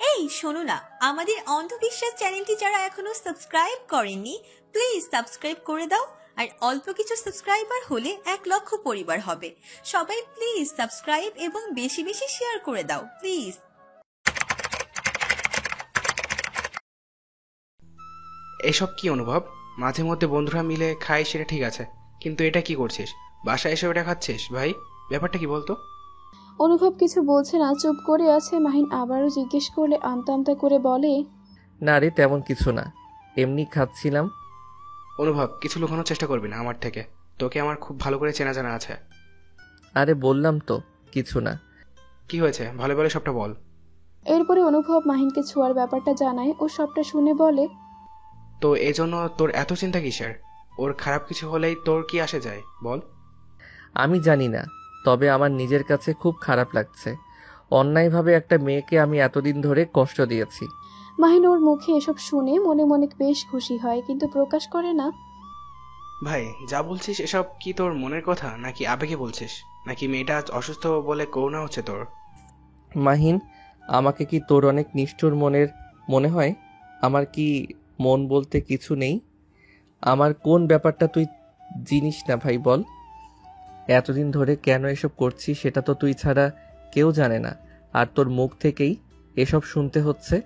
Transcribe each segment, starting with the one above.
এই শোনো না, আমাদের অন্ধবিশ্বাস চ্যানেলটি যারা এখনো সাবস্ক্রাইব করেননি প্লিজ সাবস্ক্রাইব করে দাও। আর অল্প কিছু সাবস্ক্রাইবার হলে 1,00,000 পরিবার হবে। সবাই প্লিজ সাবস্ক্রাইব এবং বেশি বেশি শেয়ার করে দাও প্লিজ। এসব কি অনুভব? মাঝে মধ্যে বন্ধুরা মিলে খাই সেটা ঠিক আছে, কিন্তু এটা কি করছিস? বাসায় এসে এটা খাচ্ছিস? ভাই ব্যাপারটা কি বলতো? অনুভব কিছু বলছে না, চুপ করে আছে। মাহিন আবারও জিজ্ঞেস করলে আমতা আমতা করে বলে, না রে, তেমন কিছু না, এমনি খাচ্ছিলাম। অনুভব, কিছু লুকানোর চেষ্টা করবি না আমার থেকে, তোকে আমার খুব ভালো করে চেনা জানা আছে। আরে বললাম তো কিছু না। কি হয়েছে ভালো ভালো সবটা বল। এরপরে অনুভব মাহিনকে ছোঁয়ার ব্যাপারটা জানায়। ও সবটা শুনে বলে, তো এই জন্য তোর এত চিন্তা কিসের? ওর খারাপ কিছু হলেই তোর কি আসে যায় বল? আমি জানি না, তবে আমার নিজের কাছে খুব খারাপ লাগছে। অন্যায়ভাবে একটা মেয়েকে আমি এতদিন ধরে কষ্ট দিয়েছি। মাহিন ওর মুখে এসব শুনে মনে মনে বেশ খুশি হয়, কিন্তু প্রকাশ করে না। ভাই যা বলছিস এসব কি তোর মনের কথা, নাকি আবেগে বলছিস, নাকি মেয়েটা অসুস্থ বলে করুণা হচ্ছে তোর? মাহিন, আমাকে কি তোর অনেক নিষ্ঠুর মনের মনে হয়? আমার কি মন বলতে কিছু নেই? আমার কোন ব্যাপারটা তুই জিনিস না ভাই বল? এতদিন ধরে কেন এসব করছি সেটা তো তুই ছাড়া কেউ জানে না, আর তোর মুখ থেকেই এসব শুনতে হচ্ছে।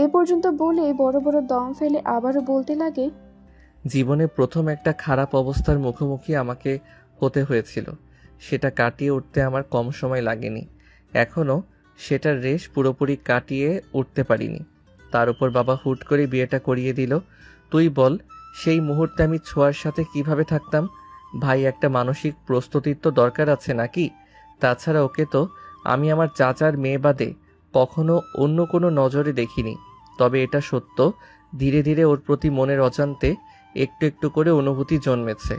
এ পর্যন্ত বলে বড় বড় দম ফেলে আবারও বলতে লাগে, জীবনে প্রথম একটা খারাপ অবস্থার মুখোমুখি আমাকে হতে হয়েছিল, সেটা কাটিয়ে উঠতে আমার কম সময় লাগেনি। এখনও সেটার রেশ পুরোপুরি কাটিয়ে উঠতে পারিনি। তার উপর বাবা হুট করে বিয়েটা করিয়ে দিল। তুই বল, সেই মুহূর্তে আমি ছোঁয়ার সাথে কিভাবে থাকতাম? ভাই, একটা মানসিক প্রস্তুতির তো দরকার আছে নাকি? তাছাড়া ওকে তো আমি আমার চাচার মেয়ে বাদে কখনো অন্য কোনো নজরে দেখিনি। তবে এটা সত্য, ধীরে ধীরে ওর প্রতি মনের অজান্তে একটু একটু করে অনুভূতি জন্মেছে,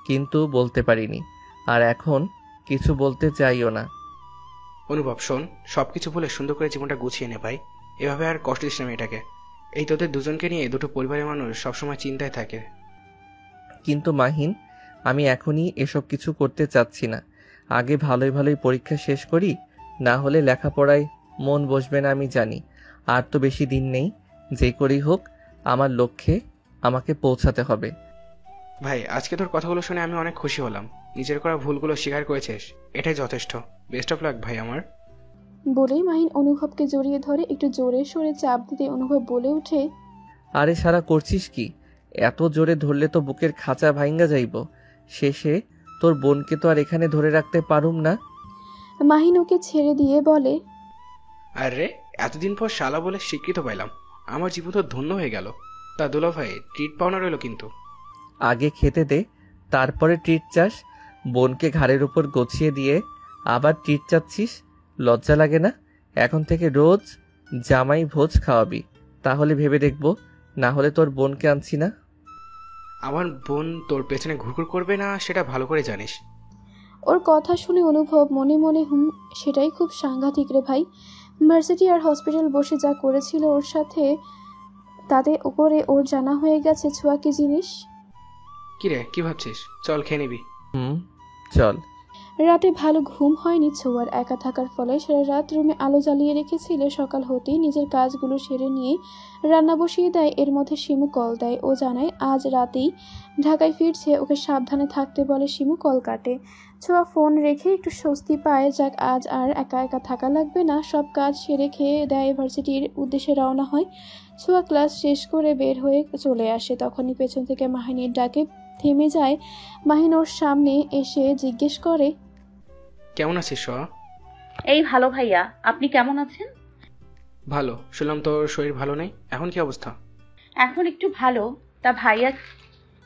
কিন্তু বলতে পারিনি। আর এখন কিছু বলতে চাইও না। অনুভব শোন, সবকিছু বলে সুন্দর করে জীবনটা গুছিয়ে নে ভাই। এভাবে আর কষ্ট দিস না মেয়েটাকে। এই তোদের দুজনকে নিয়ে দুটো পরিবারের মানুষ সবসময় চিন্তায় থাকে। কিন্তু মাহিন, আমি এখনই এসব কিছু করতে চাচ্ছি না। আগে ভালোই ভালোই পরীক্ষা শেষ করি, না হলে লেখাপড়ায় মন বসবে না আমি জানি। আর তো বেশি দিন নেই, যে করেই হোক আমার লক্ষ্যে আমাকে পৌঁছাতে হবে। ভাই আজকে তোর কথাগুলো শুনে আমি অনেক খুশি হলাম। নিজের করা ভুলগুলো স্বীকার করেছিস, এটাই যথেষ্ট। বেস্ট অফ লাক ভাই আমার। বলেই মাহিন অনুভবকে জড়িয়ে ধরে। একটু জোরে সরে চাপ দিতে অনুভব বলে ওঠে, আরে সারা করছিস কি? এত জোরে ধরলে তো বুকের খাঁচা ভাঙ্গা যাইব। শেষে তোর বোনকে তো আর এখানে ধরে রাখতে পারুম না। মাহিন ওকে ছেড়ে দিয়ে বলে, আরে এতদিন পর শালা বলে স্বীকৃত পাইলাম, আমার জীবন তো ধন্য হয়ে গেল। তা দুলা ভাই, ট্রিট পাওনা রইল কিন্তু। আগে খেতে দে, তারপরে ট্রিট চাস? বোনকে ঘাড়ের উপর গছিয়ে দিয়ে আবার ট্রিট চাচ্ছিস? লজ্জা লাগে না? এখন থেকে রোজ জামাই ভোজ খাওয়াবি, তাহলে ভেবে দেখব, না হলে তোর বোনকে আনছি না। আমার বোন তোর পেছনে ঘুরঘুর করবে না সেটা ভালো করে জানিস। ওর কথা শুনে অনুভব মনে মনে সেটাই খুব সাংঘাতিক রে ভাই। ভার্সিটি আর হসপিটাল বসে যা করেছিল ওর সাথে, তাতে উপরে ওর জানা হয়ে গেছে ছোঁয়া কি জিনিস। কিরে কি ভাবছিস? চল খেয়ে নিবি। চল। রাতে ভালো ঘুম হয়নি ছোঁয়ার। একা থাকার ফলে সারা রাত রুমে আলো জ্বালিয়ে রেখেছিল। সকাল হতেই নিজের কাজগুলো সেরে নিয়ে রান্না বসিয়ে দেয়। এর মধ্যে শিমু কল দেয়। ও জানায় আজ রাতেই ঢাকায় ফিরছে। ওকে সাবধানে থাকতে বলে শিমু কল কাটে। ছোঁয়া ফোন রেখে একটু স্বস্তি পায়, যাক আজ আর একা একা থাকা লাগবে না। সব কাজ সেরে খেয়ে দেয়, ভার্সিটির উদ্দেশ্যে রওনা হয়। ছোঁয়া ক্লাস শেষ করে বের হয়ে চলে আসে। তখনই পেছন থেকে মাহিনীর ডাকে থেমে যায়। মাহিন ওর সামনে এসে জিজ্ঞেস করে, কেমন আছিস সোয়া? এই ভালো ভাইয়া, আপনি কেমন আছেন? ভালো। শুনলাম তোর শরীর ভালো নেই, এখন কি অবস্থা? এখন একটু ভালো। তা ভাইয়া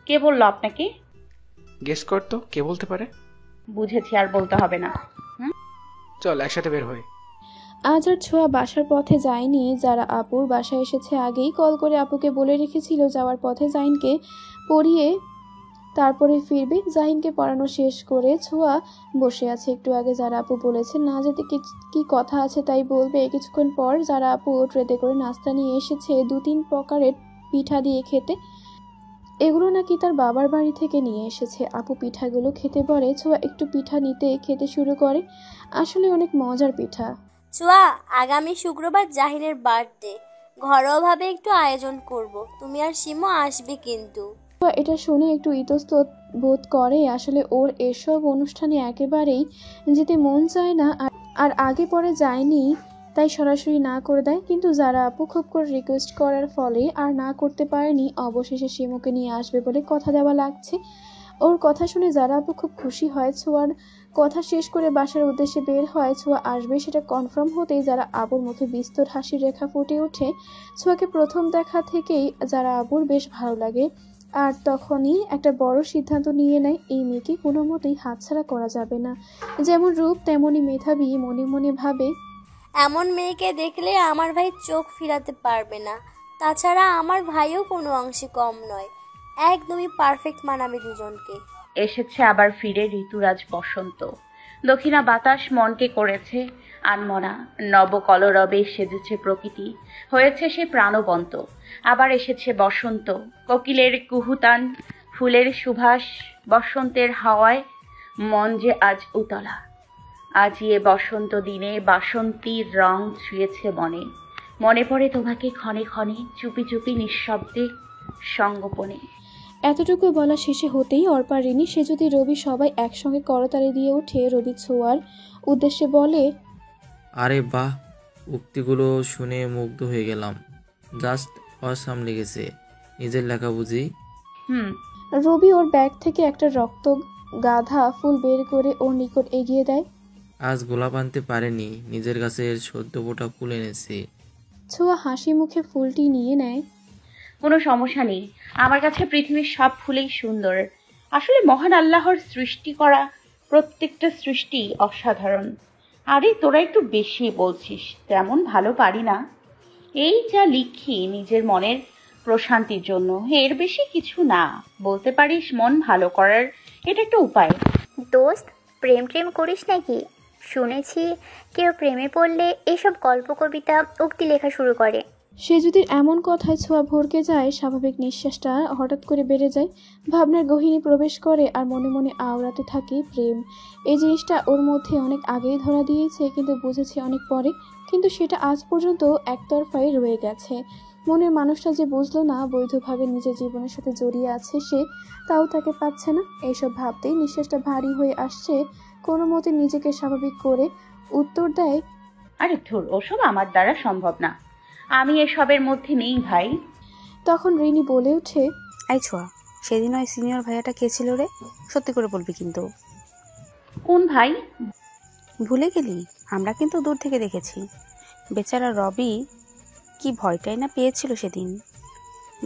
কে বললো আপনাকে? গেস কর তো কে বলতে পারে। বুঝেছি, আর বলতে হবে না। চল একসাথে বের হই। আজ আর ছোঁয়া বাসার পথে যায়নি। যারা আপুর বাসায় এসেছে আগেই কল করে আপুকে বলে রেখেছিল যাওয়ার পথে জাহিনকে পড়িয়ে তারপরে ফিরবে। জাহিনকে পড়ানো শেষ করে ছোঁয়া বসে আছে। একটু আগে যারা আপু বলেছে না যেতে কি কথা আছে তাই বলবে। কিছুক্ষণ পর যারা আপু ট্রেতে করে নাস্তা নিয়ে এসেছে 2-3 প্রকারের পিঠা দিয়ে খেতে। এগুলো নাকি তার বাবার বাড়ি থেকে নিয়ে এসেছে। আপু পিঠাগুলো খেতে বলে। ছোঁয়া একটু পিঠা নিতে খেতে শুরু করে। আসলে অনেক মজার পিঠা। ছোঁয়া, আগামী শুক্রবার জাহিনের বার্থডে, ঘরোয়াভাবে একটু আয়োজন করব। তুমি আর শিমু আসবে কিন্তু। ছোঁয়া এটা শুনে একটু ইতস্তত বোধ করে। আসলে ওর এসব অনুষ্ঠানে একেবারেই যেতে মন চায় না, আর আগে পরে যায়নি তাই সরাসরি না করে দেয়। কিন্তু যারা আপু খুব করে রিকোয়েস্ট করার ফলে আর না করতে পারেনি, অবশেষে শিমুকে নিয়ে আসবে বলে কথা দেওয়া লাগছে। ওর কথা শুনে যারা আপু খুব খুশি হয়। ছোঁয়ার কথা শেষ করে বাসার উদ্দেশ্যে বের হয়। ছোঁয়া আসবে সেটা কনফার্ম হতেই যারা আবুর মুখে বিস্তর হাসির রেখা ফুটে ওঠে। ছোঁয়াকে প্রথম দেখা থেকেই যারা আবুর বেশ ভালো লাগে, আর তখনই একটা বড় সিদ্ধান্ত নিয়ে নেয় এই মেয়েকে কোনো মতেই হাতছাড়া করা যাবে না। যেমন রূপ তেমনই মেধাবী। মনে মনে ভাবে, এমন মেয়েকে দেখলে আমার ভাই চোখ ফিরাতে পারবে না। তাছাড়া আমার ভাইও কোনো অংশে কম নয়। একদমই পারফেক্ট মানাবে দুজনকে। এসেছে আবার ফিরে ঋতুরাজ বসন্ত। দক্ষিণা বাতাস মনকে করেছে আনমনা, নবকলরবে সেজেছে প্রকৃতি, হয়েছে সে প্রাণবন্ত। আবার এসেছে বসন্ত, কোকিলের কুহুতান, ফুলের সুবাস, বসন্তের হাওয়ায় মন যে আজ উতলা। আজ এ বসন্ত দিনে বাসন্তীর রং ছুঁয়েছে মনে। মনে পড়ে তোমাকে ক্ষণে ক্ষণে, চুপি চুপি নিঃশব্দে সঙ্গোপনে। এতটুকু বলা শেষে হতেই অর্পা, রিনি, সে যদি রবি সবাই একসঙ্গে করতালি দিয়ে ওঠে। রবি ছোঁয়ার উদ্দেশ্যে বলে, আরে বাহ, উক্তিগুলো শুনে মুগ্ধ হয়ে গেলাম। জাস্ট অসাম লেগেছে। নিজের লেখা বুঝি? রবি ওর ব্যাগ থেকে একটা রক্ত গাধা ফুল বের করে ওর নিকট এগিয়ে দেয়। আজ গোলাপ আনতে পারেনি, নিজের গাছের সদ্য ফোটা ফুল এনেছি। ছোঁয়া হাসি মুখে ফুলটি নিয়ে নেয়। কোনো সমস্যা নেই, আমার কাছে পৃথিবীর সব ফুলেই সুন্দর। আসলে মহান আল্লাহর সৃষ্টি করা প্রত্যেকটা সৃষ্টি অসাধারণ। আরে তোরা একটু বেশি বলছিস, তেমন ভালো পারি না। এই যা লিখি নিজের মনের প্রশান্তির জন্য, এর বেশি কিছু না। বলতে পারিস মন ভালো করার এটা একটা উপায়। দোস্ত, প্রেম করিস নাকি? শুনেছি কেউ প্রেমে পড়লে এসব গল্প কবিতা উক্তি লেখা শুরু করে। সে যদি এমন কথায় ছোঁয়া ভরকে যায়, স্বাভাবিক নিঃশ্বাসটা হঠাৎ করে বেড়ে যায়। ভাবনার গহীনে প্রবেশ করে আর মনে মনে আওড়াতে থাকে প্রেম। এই জিনিসটা ওর মধ্যে অনেক আগেই ধরা দিয়েছে, কিন্তু বুঝেছে অনেক পরে। কিন্তু সেটা আজ পর্যন্ত একতরফাই রয়ে গেছে। মনের মানুষটা যে বুঝলো না বৈধভাবে নিজের জীবনের সাথে জড়িয়ে আছে সে, তাও তাকে পাচ্ছে না। এইসব ভাবতেই নিঃশ্বাসটা ভারী হয়ে আসছে। কোনো মতে নিজেকে স্বাভাবিক করে উত্তর দেয়, আরে ধুর, ওসব আমার দ্বারা সম্ভব না। আমি এসবের মধ্যে নেই ভাই। তখন রিনি বলে ওঠে, এই ছোঁয়া, সেদিন ওই সিনিয়র ভাইয়াটা কে ছিল রে? সত্যি করে বলবি কিন্তু। কোন ভাই? ভুলে গেলি? আমরা কিন্তু দূর থেকে দেখেছি। বেচারা রবি কি ভয়টাই না পেয়েছিল সেদিন।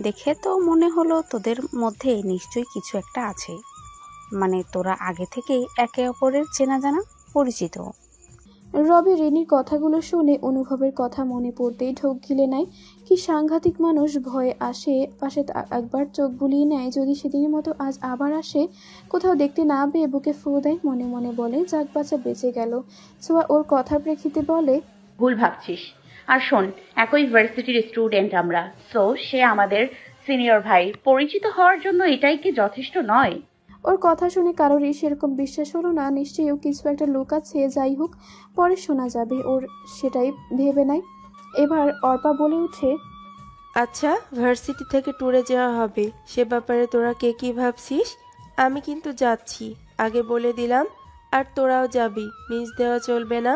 দেখে তো মনে হলো তোদের মধ্যে নিশ্চয়ই কিছু একটা আছে। মানে তোরা আগে থেকেই একে অপরের চেনা জানা, পরিচিত। রবি রিনির কথাগুলো শুনে অনুভবের কথা মনে পড়তেই ঢোক গিলে নেয়। কি সাংঘাতিক মানুষ! ভয়ে আসে পাশে একবার চোখ বুলিয়ে নেয়, যদি সেদিনের মতো আজ আবার আসে। কোথাও দেখতে না পেয়ে বুকে ফু দেয়। মনে মনে বলে, যাক বাচ্চা বেঁচে গেল। ছোঁয়া ওর কথার প্রেক্ষিতে বলে, ভুল ভাবছিস। আর শোন, একই ভার্সিটির স্টুডেন্ট আমরা, সো সে আমাদের সিনিয়র ভাই। পরিচিত হওয়ার জন্য এটাই কি যথেষ্ট নয়? ওর কথা শুনে কারোরই সেরকম বিশ্বাস হলো না। নিশ্চয়ই ও কিছু একটা লুকাচ্ছে। যাই হোক, পরে শোনা যাবে। ওর সেটাই ভেবে নেয়। এবার অর্পা বলে উঠে, আচ্ছা, ভার্সিটি থেকে ট্যুরে যাওয়া হবে, সে ব্যাপারে তোরা কে কি ভাবছিস? আমি কিন্তু যাচ্ছি, আগে বলে দিলাম। আর তোরাও যাবি, মিস দেওয়া চলবে না।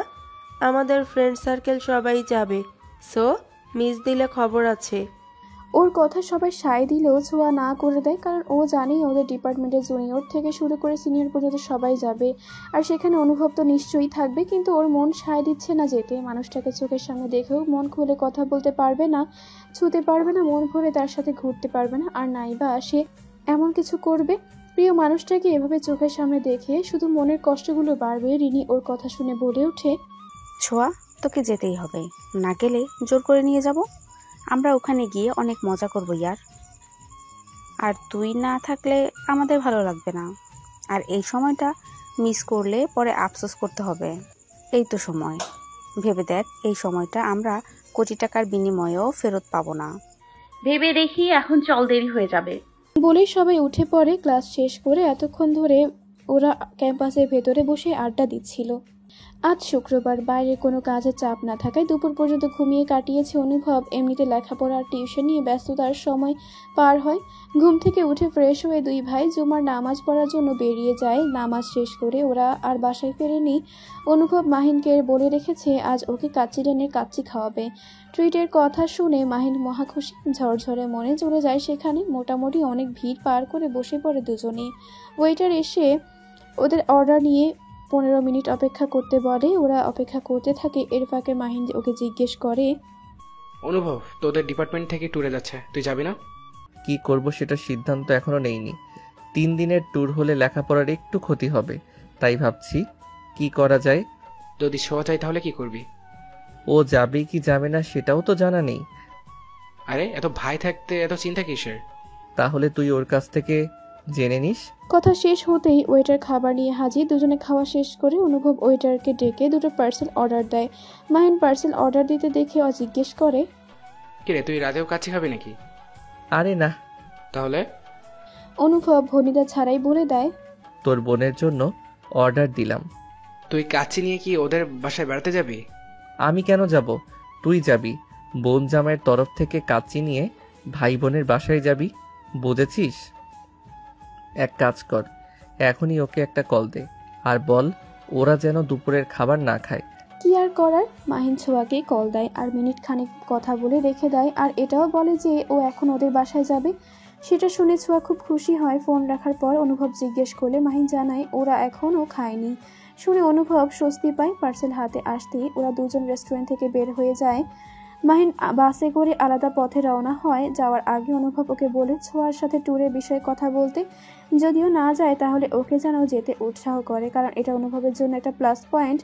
আমাদের ফ্রেন্ড সার্কেল সবাই যাবে, সো মিস দিলে খবর আছে। ওর কথা সবাই সায় দিলেও ছোঁয়া না করে দেয়, কারণ ও জানে ওদের ডিপার্টমেন্টের জুনিয়র থেকে শুরু করে সিনিয়র পর্যন্ত সবাই যাবে। আর সেখানে অনুভব তো নিশ্চয়ই থাকবে, কিন্তু ওর মন সায় দিচ্ছে না যেতে। মানুষটাকে চোখের সামনে দেখেও মন খুলে কথা বলতে পারবে না, ছুতে পারবে না, মন ভরে তার সাথে ঘুরতে পারবে না। আর নাইবা সে এমন কিছু করবে। প্রিয় মানুষটাকে এভাবে চোখের সামনে দেখে শুধু মনের কষ্টগুলো বাড়বে। রিনি ওর কথা শুনে বলে ওঠে, ছোঁয়া, তোকে যেতেই হবে, না গেলে জোর করে নিয়ে যাব। আমরা ওখানে গিয়ে অনেক মজা করবো ইয়ার। আর তুই না থাকলে আমাদের ভালো লাগবে না। আর এই সময়টা মিস করলে পরে আফসোস করতে হবে। এই তো সময়, ভেবে দেখ, এই সময়টা আমরা কোটি টাকার বিনিময়েও ফেরত পাবো না। ভেবে দেখি, এখন চল, দেরি হয়ে যাবে। বলেই সবাই উঠে পড়ে। ক্লাস শেষ করে এতক্ষণ ধরে ওরা ক্যাম্পাসের ভেতরে বসে আড্ডা দিচ্ছিল। আজ শুক্রবার, বাইরে কোনো কাজের চাপ না থাকায় দুপুর পর্যন্ত ঘুমিয়ে কাটিয়েছে অনুভব। এমনিতে লেখাপড়া আর টিউশন নিয়ে ব্যস্ততার সময় পার হয়। ঘুম থেকে উঠে ফ্রেশ হয়ে দুই ভাই জুমার নামাজ পড়ার জন্য বেরিয়ে যায়। নামাজ শেষ করে ওরা আর বাসায় ফেরেনি। অনুভব মাহিনকে বলে রেখেছে আজ ওকে কাচ্চিরানের কাচ্চি খাওয়াবে। ট্রিটের কথা শুনে মাহিন মহাখুশি, ঝরঝরে মনে চলে যায় সেখানে। মোটামুটি অনেক ভিড় পার করে বসে পড়ে দুজনে। ওয়েটার এসে ওদের অর্ডার নিয়ে 15 মিনিট অপেক্ষা করতে বলে। ওরা অপেক্ষা করতে থাকে। এর ফাঁকে মাহিন ওকে জিজ্ঞেস করে, অনুভব, তোদের ডিপার্টমেন্ট থেকে ট্যুরে যাচ্ছে, তুই যাবি না? কি করব সেটা সিদ্ধান্ত এখনো নেইনি। 3 দিনের ট্যুর হলে লেখাপড়ার একটু ক্ষতি হবে, তাই ভাবছি কি করা যায়। যদি শোয়া চাই তাহলে কি করবি? ও যাবে কি যাবে না সেটাও তো জানা নেই। আরে এত ভাই থাকতে এত চিন্তা কিসের? তাহলে তুই ওর কাছ থেকে জেনে নিস। কথা শেষ হতেই ওয়েটার খাবার নিয়ে হাজির। দুজনে খাওয়া শেষ করে অনুভব ওয়েটারকে ডেকে দুটো পার্সেল অর্ডার দেয়। মাহিন পার্সেল অর্ডার দিতে দেখে জিজ্ঞেস করে, কিরে, তুই রাতেও কাচ্চি খাবি নাকি? আরে না। তাহলে? অনুভব ভনিদা ছাড়াই বলে দেয়, তোর বোনের জন্য অর্ডার দিলাম। তুই কাচ্চি নিয়ে কি ওদের বাসায় বেড়াতে যাবি? আমি কেন যাব? তুই যাবি। বোন জামাইয়ের তরফ থেকে কাচ্চি নিয়ে ভাই বোনের বাসায় যাবি, বুঝেছিস? এক কাজ কর, এখনই ওকে একটা কল দে আর বল ওরা যেন দুপুরের খাবার না খায়। কি আর করার, মাহিন ছোঁয়াকে কল দেয় আর মিনিট খানিক কথা বলে রেখে দেয়। আর এটাও বলে যে ও এখন ওদের বাসায় যাবে। সেটা শুনে ছোঁয়া খুব খুশি হয়। ফোন রাখার পর অনুভব জিজ্ঞেস করলে মাহিন জানায় ওরা এখনও খায়নি। শুনে অনুভব স্বস্তি পায়। পার্সেল হাতে আসতেই ওরা দুজন রেস্টুরেন্ট থেকে বের হয়ে যায়। মাহিন বাসে করে আলাদা পথে রওনা হয়। যাওয়ার আগে অনুভব ওকে বলে ছোঁয়ার সাথে ট্যুরের বিষয়ে কথা বলতে। যদিও না যায় তাহলে ওকে যেন যেতে উৎসাহ করে, কারণ এটা অনুভবের জন্য একটা প্লাস পয়েন্ট।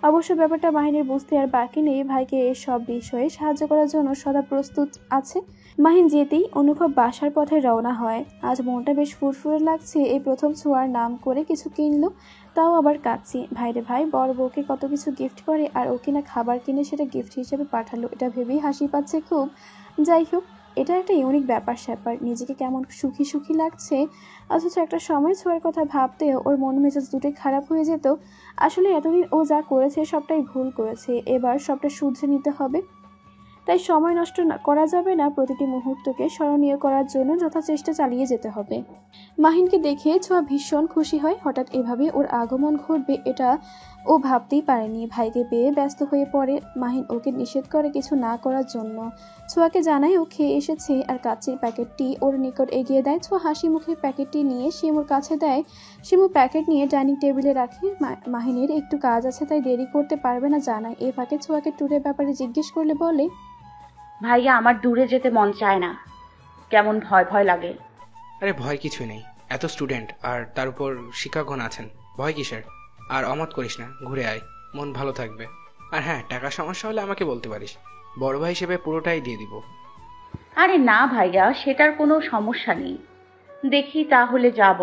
অবশ্য ব্যাপারটা মাহিনের বুঝতে আর বাকি নেই। ভাইকে এই সব বিষয়ে সাহায্য করার জন্য সদা প্রস্তুত আছে। মাহিন যেতেই অনুভব বাসার পথে রওনা হয়। আজ মনটা বেশ ফুরফুরে লাগছে। এই প্রথম ছোঁয়ার নাম করে কিছু কিনলো, তাও আবার কাচ্চি। ভাইরে ভাই, বড় বউকে কত কিছু গিফট করে আর ও কিনা খাবার কিনে সেটা গিফট হিসেবে পাঠালো। এটা ভেবেই হাসি পাচ্ছে খুব। যাই হোক, এটা একটা ইউনিক ব্যাপার স্যাপার। নিজেকে কেমন সুখী সুখী লাগছে। অথচ একটা সময় ছোঁয়ার কথা ভাবতেও ওর মন মেজাজ দুটোই খারাপ হয়ে যেত। আসলে এতদিন ও যা করেছে সবটাই ভুল করেছে, এবার সবটা শুধরে নিতে হবে। তাই সময় নষ্ট করা যাবে না। প্রতিটি মুহূর্তকে স্মরণীয় করার জন্য যথাচেষ্টা চালিয়ে যেতে হবে। মাহিনকে দেখে ছোঁয়া ভীষণ খুশি হয়। হঠাৎ এভাবে ওর আগমন ঘটবে এটা ও ভাবতেই পারেনি। ভাইকে পেয়ে ব্যস্ত হয়ে পড়ে। মাহিন ওকে নিষেধ করে কিছু না করার জন্য। ছোঁয়াকে জানায় ও খেয়ে এসেছে আর কাচ্চির প্যাকেটটি ওর নিকট এগিয়ে দেয়। ছোঁয়া হাসি মুখে প্যাকেটটি নিয়ে শিমুর কাছে দেয়। শিমু প্যাকেট নিয়ে ডাইনিং টেবিলে রাখে। মাহিনের একটু কাজ আছে তাই দেরি করতে পারবে না জানায়। এ ফাঁকে ছোঁয়াকে ট্যুরের ব্যাপারে জিজ্ঞেস করলে বলে, ভাইয়া, আমার দূরে যেতে মন চায় না, কেমন ভয় ভয় লাগে। আরে ভয় কিছুই নেই, এত স্টুডেন্ট আর তার উপর শিক্ষকগণ আছেন, ভয় কিসের? আর অমত করিস না, ঘুরে আয়, মন ভালো থাকবে। আর হ্যাঁ, টাকার সমস্যা হলে আমাকে বলতে পারিস, বড় ভাই হিসেবে পুরোটাই দিয়ে দিব। আরে না ভাইয়া, সেটার কোনো সমস্যা নেই। দেখি তাহলে যাব।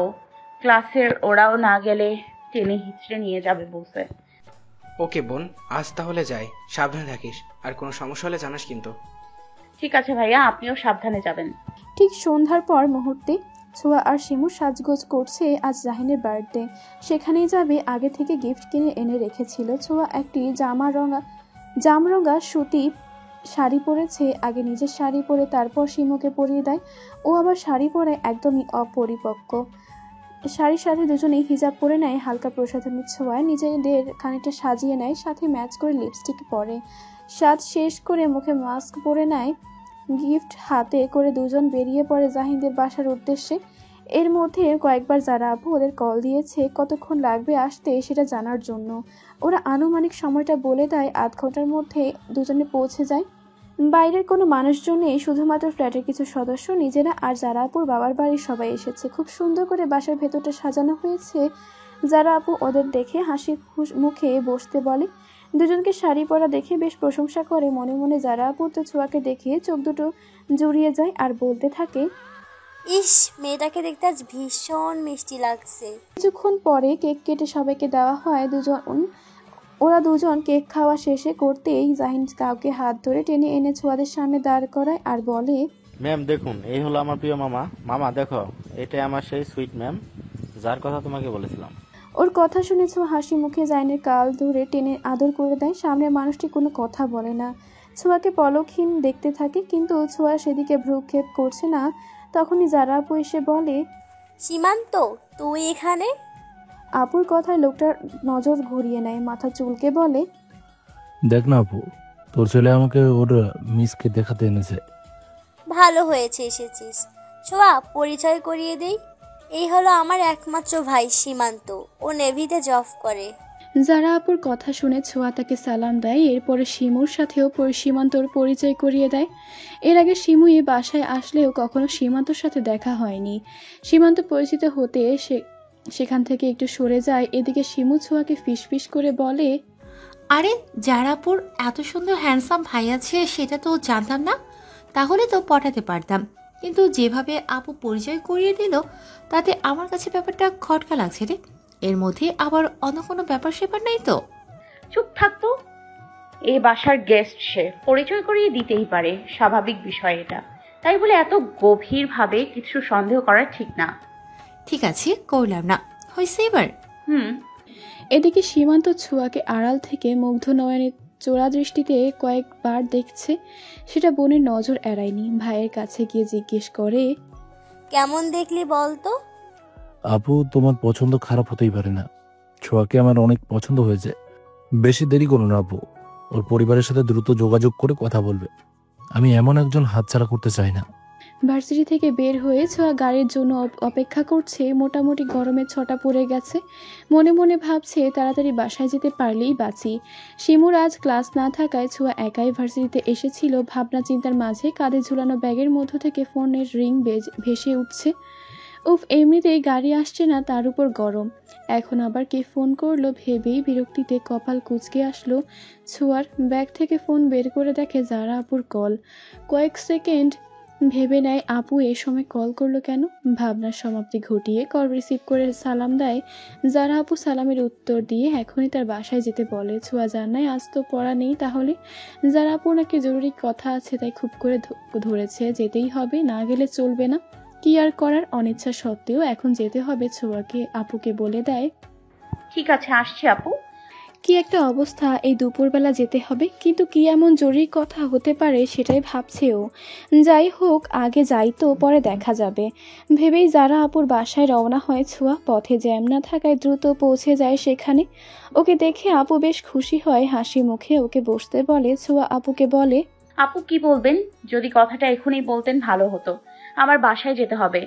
ক্লাসের ওরাও না গেলে টেনে হিচড়ে নিয়ে যাবে বসে। ওকে বোন, আজ তাহলে যাই, সাবধানে থাকিস, আর কোনো সমস্যা হলে জানাস কিন্তু। ঠিক আছে ভাইয়া, আপনিও সাবধানে যাবেন। ঠিক সন্ধ্যার পর মুহূর্তে ছোঁয়া আর শিমু সাজগোজ করছে। আজ জাহিনের বার্থডে, সেখানেই যাবে। আগে থেকে গিফট কিনে এনে রেখেছিল। ছোঁয়া একটি জামরঙা সুতি শাড়ি পরেছে। আগে নিজের শাড়ি পরে তারপর শিমুকে পরিয়ে দেয়। ও আবার শাড়ি পরে একদমই অপরিপক্ক। শাড়ির সাথে দুজনেই হিজাব পরে নেয়। হালকা প্রসাধনের ছোঁয়ায় নিজেদের খানিকটা সাজিয়ে নেয়, সাথে ম্যাচ করে লিপস্টিক পরে। সাজ শেষ করে মুখে মাস্ক পরে নেয়। গিফট হাতে করে দুজন বেরিয়ে পড়ে জাহিনদের বাসার উদ্দেশ্যে। এর মধ্যে কয়েকবার যারা আপু ওদের কল দিয়েছে কতক্ষণ লাগবে আসতে সেটা জানার জন্য। ওরা আনুমানিক সময়টা বলে দেয়। আধ ঘন্টার মধ্যে দুজনে পৌঁছে যায়। বাইরের কোনো মানুষজন নেই, শুধুমাত্র ফ্ল্যাটের কিছু সদস্য, নিজেরা আর যারা আপুর বাবার বাড়ির সবাই এসেছে। খুব সুন্দর করে বাসার ভেতরটা সাজানো হয়েছে। যারা আপু ওদের দেখে হাসি মুখে বসতে বলে। দুজনকে শাড়ি পরা দেখে বেশ প্রশংসা করে। মনে মনে যারা আপু তো ছোঁয়াকে দেখে চোখ দুটো জুড়িয়ে যায় আর বলতে থাকে, ইস, মেয়েটাকে দেখতে আজ ভীষণ মিষ্টি লাগছে। কিছুক্ষণ পরে কেক কেটে সবাইকে দেওয়া হয়। ওরা দুজন কেক খাওয়া শেষে করতেই জাহিন কাউকে হাত ধরে টেনে এনে ছোঁয়াদের সামনে দাঁড় করায় আর বলে, ম্যাম দেখুন, এই হলো আমার প্রিয় মামা। মামা দেখো, এটাই আমার সেই সুইট ম্যাম যার কথা তোমাকে বলেছিলাম। ওর কথা শুনে ছোঁয়া হাসি মুখে জাইনের কাল ধরে টেনে আদর করে দেয়। সামনের মানুষটি কোনো কথা বলে না, ছোঁয়াকে পলকহীন দেখতে থাকে, কিন্তু ছোঁয়া সেদিকে ভ্রুক্ষেপ করছে না। তখনই যারা আপু এসে বলে, সীমান্ত তুই এখানে? আপুর কথায় লোকটার নজর ঘুরিয়ে নেয়, মাথা চুলকে বলে, দেখ না আপু, তোর ছেলে আমাকে ওর মিসকে দেখাতে এনেছে। ভালো হয়েছে এসেছিস। ছোঁয়া, পরিচয় করিয়ে দেই, এই হলো আমার একমাত্র ভাই সীমান্ত। ও নেভিতে জব করে। যারা আপুর কথা শুনে ছোঁয়া তাকে সালাম দেয়। এরপরে শিমুর সাথেও সীমান্তর পরিচয় করিয়ে দেয়। এর আগে শিমু এই বাসায় আসলেও কখনো সীমান্তর সাথে দেখা হয়নি। সীমান্ত পরিচিত হতে সেখান থেকে একটু সরে যায়। এদিকে শিমু ছোঁয়াকে ফিসফিস করে বলে, আরে জারাপুর এত সুন্দর হ্যান্ডসাম ভাই আছে সেটা তো জানতাম না, তাহলে তো পটাতে পারতাম, কিন্তু যেভাবে আপু পরিচয় করিয়ে দিল তাতে আমার কাছে ব্যাপারটা খটকা লাগছে রে। এর মধ্যে আবার অন্য কোনো ব্যাপার স্যাপার নাই তো? চুপ থাকতো, এই বাসার গেস্ট, সে পরিচয় করিয়ে দিতেই পারে, স্বাভাবিক বিষয় এটা। তাই বলে এত গভীরভাবে কিছু সন্দেহ করা ঠিক না। ঠিক আছে, করলাম না, হয়েছে এবার। এদিকে সীমান্ত ছোঁয়াকে আড়াল থেকে মুগ্ধ নয়নের চোরা দৃষ্টিতে কয়েকবার দেখছে। সেটা বোনের নজর এড়ায়নি। ভাইয়ের কাছে গিয়ে জিজ্ঞেস করে, কেমন দেখলি বলতো? আপু, তোমার পছন্দ খারাপ হতেই পারে না। ছোঁয়াকে আমার অনেক পছন্দ হয়েছে। বেশি দেরি করো না আপু, ওর পরিবারের সাথে দ্রুত যোগাযোগ করে কথা বলবে। আমি এমন একজন হাতছাড়া করতে চাই না। ভার্সিটি থেকে বের হয়ে ছোঁয়া গাড়ির জন্য অপেক্ষা করছে। মোটামুটি গরমের ছটা পড়ে গেছে। মনে মনে ভাবছে তাড়াতাড়ি বাসায় যেতে পারলেই বাঁচি। শিমুর আজ ক্লাস না থাকায় ছোঁয়া একাই ভার্সিটিতে এসেছিল। ভাবনা চিন্তার মাঝে কাঁধে ঝুলানো ব্যাগের মধ্য থেকে ফোনের রিং ভেসে উঠছে। উফ, এমনিতেই গাড়ি আসছে না, তার উপর গরম, এখন আবার কে ফোন করলো ভেবেই বিরক্তিতে কপাল কুঁচকে আসলো ছোঁয়ার। ব্যাগ থেকে ফোন বের করে দেখে যারা আপুর কল। কয়েক সেকেন্ড ভেবে নেয় আপু এ সময় কল করলো কেন। ভাবনার সমাপ্তি ঘটিয়ে কল রিসিভ করে সালাম দেয়। যারা আপু সালামের উত্তর দিয়ে এখনই তার বাসায় যেতে বলে। ছোঁয়া জানায় আজ তো পড়া নেই, তাহলে যারা আপু নাকি জরুরি কথা আছে তাই খুব করে ধরেছে, যেতেই হবে, না গেলে চলবে না। কি আর করার, অনিচ্ছা সত্ত্বেও এখন যেতে হবে। ছোঁয়াকে আপুকে বলে দেয়, ঠিক আছে আসছি আপু। কি একটা অবস্থা, এই দুপুরবেলা যেতে হবে, কিন্তু কি এমন জরুরি কথা হতে পারে সেটাই ভাবছেও। যাই হোক, আগে যাই তো, পরে দেখা যাবে ভেবেই যারা আপুর বাসায় রওনা হয় ছোঁয়া। পথে জ্যাম না থাকায় দ্রুত পৌঁছে যায় সেখানে। ওকে দেখে আপু বেশ খুশি হয়, হাসি মুখে ওকে বসতে বলে। ছোঁয়া আপুকে বলে, আপু কি বলবেন? যদি কথাটা এখনই বলতেন ভালো হতো, আমার বাসায় যেতে হবে।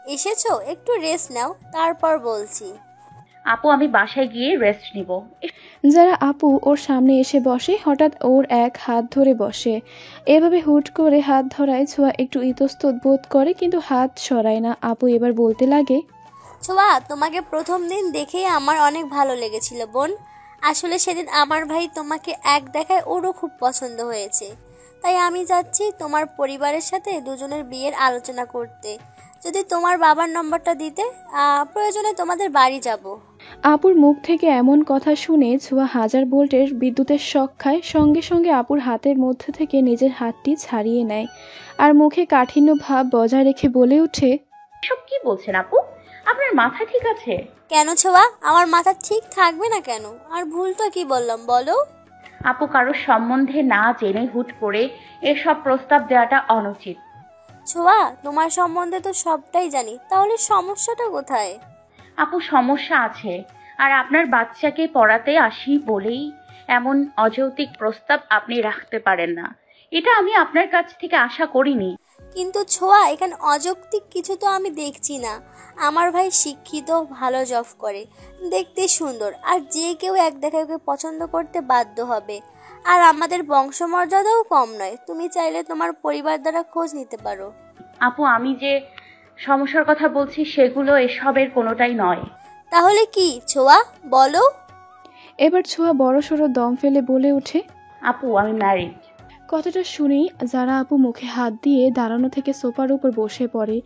এসেছো, একটু রেস্ট নাও, তারপর বলছি। আপু আমি বাসায় গিয়ে রেস্ট নিব। যারা আপু ওর সামনে এসে বসে, হঠাৎ ওর এক হাত ধরে বসে। এভাবে হুট করে হাত ধরায় ছোঁয়া একটু ইতস্তত বোধ করে, কিন্তু হাত সরায় না। আপু এবার বলতে লাগে, ছোঁয়া, তোমাকে প্রথম দিন দেখেই আমার অনেক ভালো লেগেছিল বোন। আসলে সেদিন আমার ভাই তোমাকে এক দেখায় ওরও খুব পছন্দ হয়েছে। তাই আমি যাচ্ছি তোমার পরিবারের সাথে দুজনের বিয়ের আলোচনা করতে। যদি তোমার বাবার নম্বরটা দিতে, প্রয়োজনে তোমাদের বাড়ি যাব। আপুর মুখ থেকে এমন কথা শুনে ছোঁয়া হাজার ভোল্টের বিদ্যুতের শক খায়। সঙ্গে সঙ্গে আপুর হাতের মধ্যে থেকে নিজের হাতটি ছাড়িয়ে নেয় আর মুখে কাঠিন্য ভাব বজায় রেখে বলে ওঠে, সব কি বলছেন আপু? আপনার মাথা ঠিক আছে? কেন ছোঁয়া, আমার মাথা ঠিক থাকবে না কেন? আর ভুলটা কি বললাম বলো? আপু কারোর সম্বন্ধে না জেনে হুট করে এসব প্রস্তাব দেওয়াটা অনুচিত। ছোঁয়া, তোমার সম্বন্ধে তো সবটাই জানি, তাহলে সমস্যাটা কোথায়? আপু সমস্যা আছে, আর আপনার বাচ্চাকে পড়াতে আসি বলেই এমন অযৌক্তিক প্রস্তাব আপনি রাখতে পারেন না, এটা আমি আপনার কাছ থেকে আশা করিনি। কিন্তু ছোঁয়া, এখানে অযৌক্তিক কিছু তো আমি দেখছি না। আমার ভাই শিক্ষিত, ভালো জব করে, দেখতে সুন্দর, আর যে কেউ এক দেখায় ওকে পছন্দ করতে বাধ্য হবে। আর আমাদের বংশমর্যাদাও কম নয়। তুমি চাইলে তোমার পরিবার দ্বারা খোঁজ নিতে পারো। আপু আমি যে সমস্যার কথা বলছি সেগুলো এসবের কোনোটাই নয়। তাহলে কি ছোঁয়া, বলো? এবার ছোঁয়া বড়সড় দম ফেলে বলে ওঠে, আপু আমি ম্যারিড। কথাটা শুনেই যারা আপু মুখে হাত দিয়ে দাঁড়ানো থেকে সোফার উপর বসে পড়ে।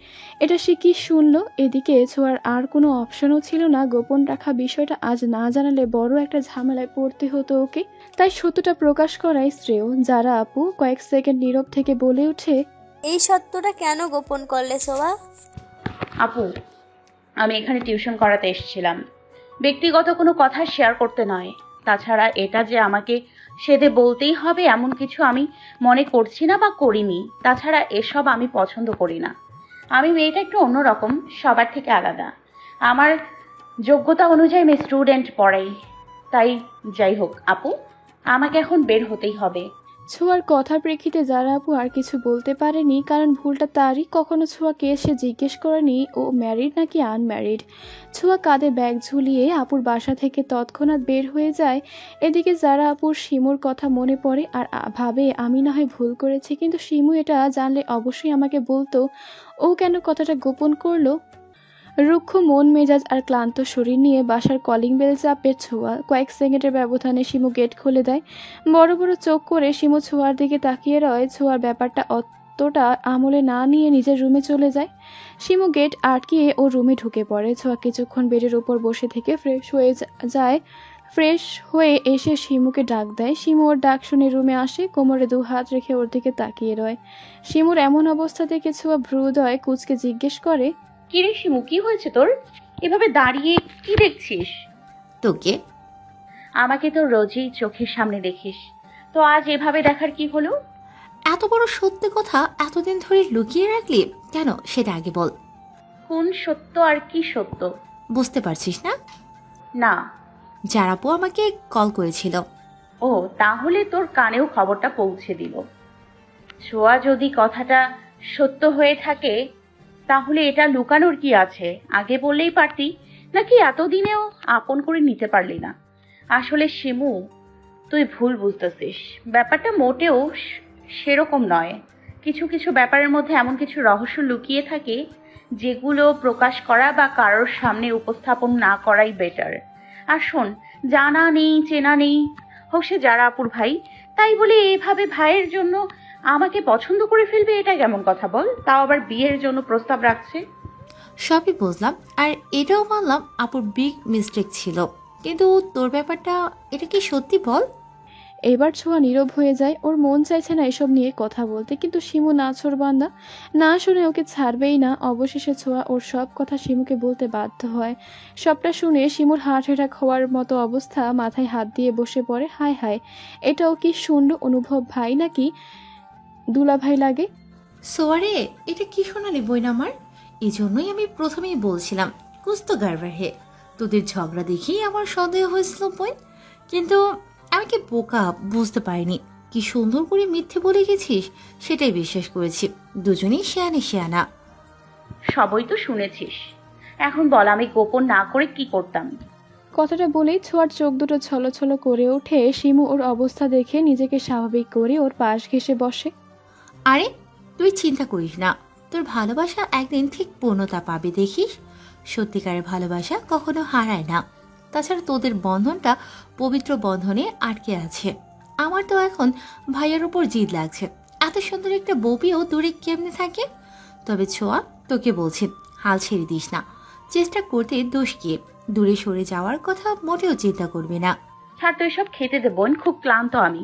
এটা সে কি শুনলো? এদিকে ছোঁয়ার আর কোনো অপশনও ছিল না। গোপন রাখা বিষয়টা আজ না জানালে বড় একটা ঝামেলায় পড়তে হতো ওকে। তাই সত্যটা প্রকাশ করাই শ্রেয়। যারা আপু কয়েক সেকেন্ড নীরব থেকে বলে ওঠে, এই সত্যটা কেন গোপন করলে ছোঁয়া? আপু আমি এখানে টিউশন করাতে এসেছিলাম, ব্যক্তিগত কোনো কথা শেয়ার করতে নয়। তাছাড়া এটা যে আমাকে সেদে বলতেই হবে এমন কিছু আমি মনে করছি না বা করিনি। তাছাড়া এসব আমি পছন্দ করি না। আমি মেয়েটা একটু অন্যরকম, সবার থেকে আলাদা। আমার যোগ্যতা অনুযায়ী আমি স্টুডেন্ট পড়াই। তাই যাই হোক আপু, আমাকে এখন বের হতেই হবে। ছোঁয়ার কথার প্রেক্ষিতে যারা আপু আর কিছু বলতে পারেনি, কারণ ভুলটা তারই। কখনো ছোঁয়াকে এসে জিজ্ঞেস করেনি ও ম্যারিড নাকি আনম্যারিড। ছোঁয়া কাঁধে ব্যাগ ঝুলিয়ে আপুর বাসা থেকে তৎক্ষণাৎ বের হয়ে যায়। এদিকে যারা আপুর শিমুর কথা মনে পড়ে আর ভাবে আমি না হয় ভুল করেছি, কিন্তু শিমু এটা জানলে অবশ্যই আমাকে বলতো। ও কেন কথাটা গোপন করলো? রুক্ষ মন মেজাজ আর ক্লান্ত শরীর নিয়ে বাসার কলিং বেল চাপে ছোঁয়া। কয়েক সেকেন্ডের ব্যবধানে শিমু গেট খুলে দেয়। বড় বড় চোখ করে শিমু ছোঁয়ার দিকে তাকিয়ে রয়। ছোঁয়ার ব্যাপারটা অতটা আমলে না নিয়ে নিজের রুমে চলে যায়। শিমু গেট আটকিয়ে ও রুমে ঢুকে পড়ে। ছোঁয়া কিছুক্ষণ বেডের উপর বসে থেকে ফ্রেশ হয়ে যায়। ফ্রেশ হয়ে এসে শিমুকে ডাক দেয়। শিমু ওর ডাক শুনে রুমে আসে, কোমরে 2 হাত রেখে ওর দিকে তাকিয়ে রয়। শিমুর এমন অবস্থা দেখে ছোঁয়া ভ্রুদয় কুঁচকে জিজ্ঞেস করে, কিরে শিমু, কি হয়েছে তোর? এভাবে দাঁড়িয়ে কি দেখছিস? তোকে? আমাকে তো রোজই চোখের সামনে দেখিস, তো আজ এভাবে দেখার কি হলো? এত বড় সত্যি কথা এতদিন ধরে লুকিয়ে রাখলি কেন, সেটা আগে বল। কোন সত্য আর কি সত্য? বুঝতে পারছিস না? না। জারাপু আমাকে কল করেছিল। ও, তাহলে তোর কানেও খবরটা পৌঁছে দিল। ছোঁয়া, যদি কথাটা সত্য হয়ে থাকে তাহলে এটা লুকানোর কি আছে? আগে বললেই পারতি, নাকি এতদিনেও আপন করে নিতে পারলি না? আসলে শিমু, তুই ভুল বুঝতেছিস। ব্যাপারটা মোটেও সেরকম নয়। কিছু কিছু ব্যাপারের মধ্যে এমন কিছু রহস্য লুকিয়ে থাকে যেগুলো প্রকাশ করা বা কারোর সামনে উপস্থাপন না করাই বেটার। আর শোন, জানা নেই চেনা নেই হোক সে যারা আপুর ভাই, তাই বলে এভাবে ভাইয়ের জন্য আমাকে পছন্দ করে ফেলবে, এটা কেমন কথা বল? তাও আবার বিয়ের জন্য প্রস্তাব রাখছে। সবই বুঝলাম, আর এটাও মানলাম আপুর বিগ মিস্টেক ছিল, কিন্তু তোর ব্যাপারটা এটা কি সত্যি বল? এবার ছোঁয়া নীরব হয়ে যায়। ওর মন চাইছে না এসব নিয়ে কথা বলতে, কিন্তু শিমু নাছোড়বান্দা, না শুনে ওকে ছাড়বেই না। অবশেষে ছোঁয়া ওর সব কথা শিমুকে বলতে বাধ্য হয়। সবটা শুনে শিমুর হার্ট অ্যাটাক হওয়ার মতো অবস্থা, মাথায় হাত দিয়ে বসে পড়ে। হায় হায়, এটাও কি শুনল অনুভব ভাই নাকি দুলা ভাই লাগে? সোয়ারে, এটা কি শোনালি বই না আমার? এই জন্যই আমি প্রথমেই বলছিলাম কুছ তো গড়বড় হে। তোদের ঝগড়া দেখেই আমার সন্দেহ হয়েছিল বই, কিন্তু আমি কি বোকা, বুঝতে পারিনি কি সুন্দর করে মিথ্যে বলে গেছিস, সেটাই বিশ্বাস করেছি। দুজনেই শেয়ানে শেয়ানা। সবই তো শুনেছিস, এখন বল আমি গোপন না করে কি করতাম? কথাটা বলেই ছোঁয়ার চোখ দুটো ছলছল করে ওঠে। শিমু ওর অবস্থা দেখে নিজেকে স্বাভাবিক করে ওর পাশ ঘেঁষে বসে। আরে তুই চিন্তা করিস না, তোর ভালোবাসা একদিন ঠিক পূর্ণতা পাবে দেখিস। সত্যিকারের ভালোবাসা কখনো হারায় না। তাছাড়া তোদের বন্ধনটা পবিত্র বন্ধনে আটকে আছে। আমার তো এখন ভাইয়ের উপর জিদ লাগছে, এত সুন্দর একটা বউপিও দূরে কেমনে থাকে। তবে ছোঁয়া, তোকে বলছি হাল ছেড়ে দিস না। চেষ্টা করতে দোষ কি? দূরে সরে যাওয়ার কথা মোটেও চিন্তা করবি না। ছাড় তো এসব, খেতে দে বোন, খুব ক্লান্ত আমি।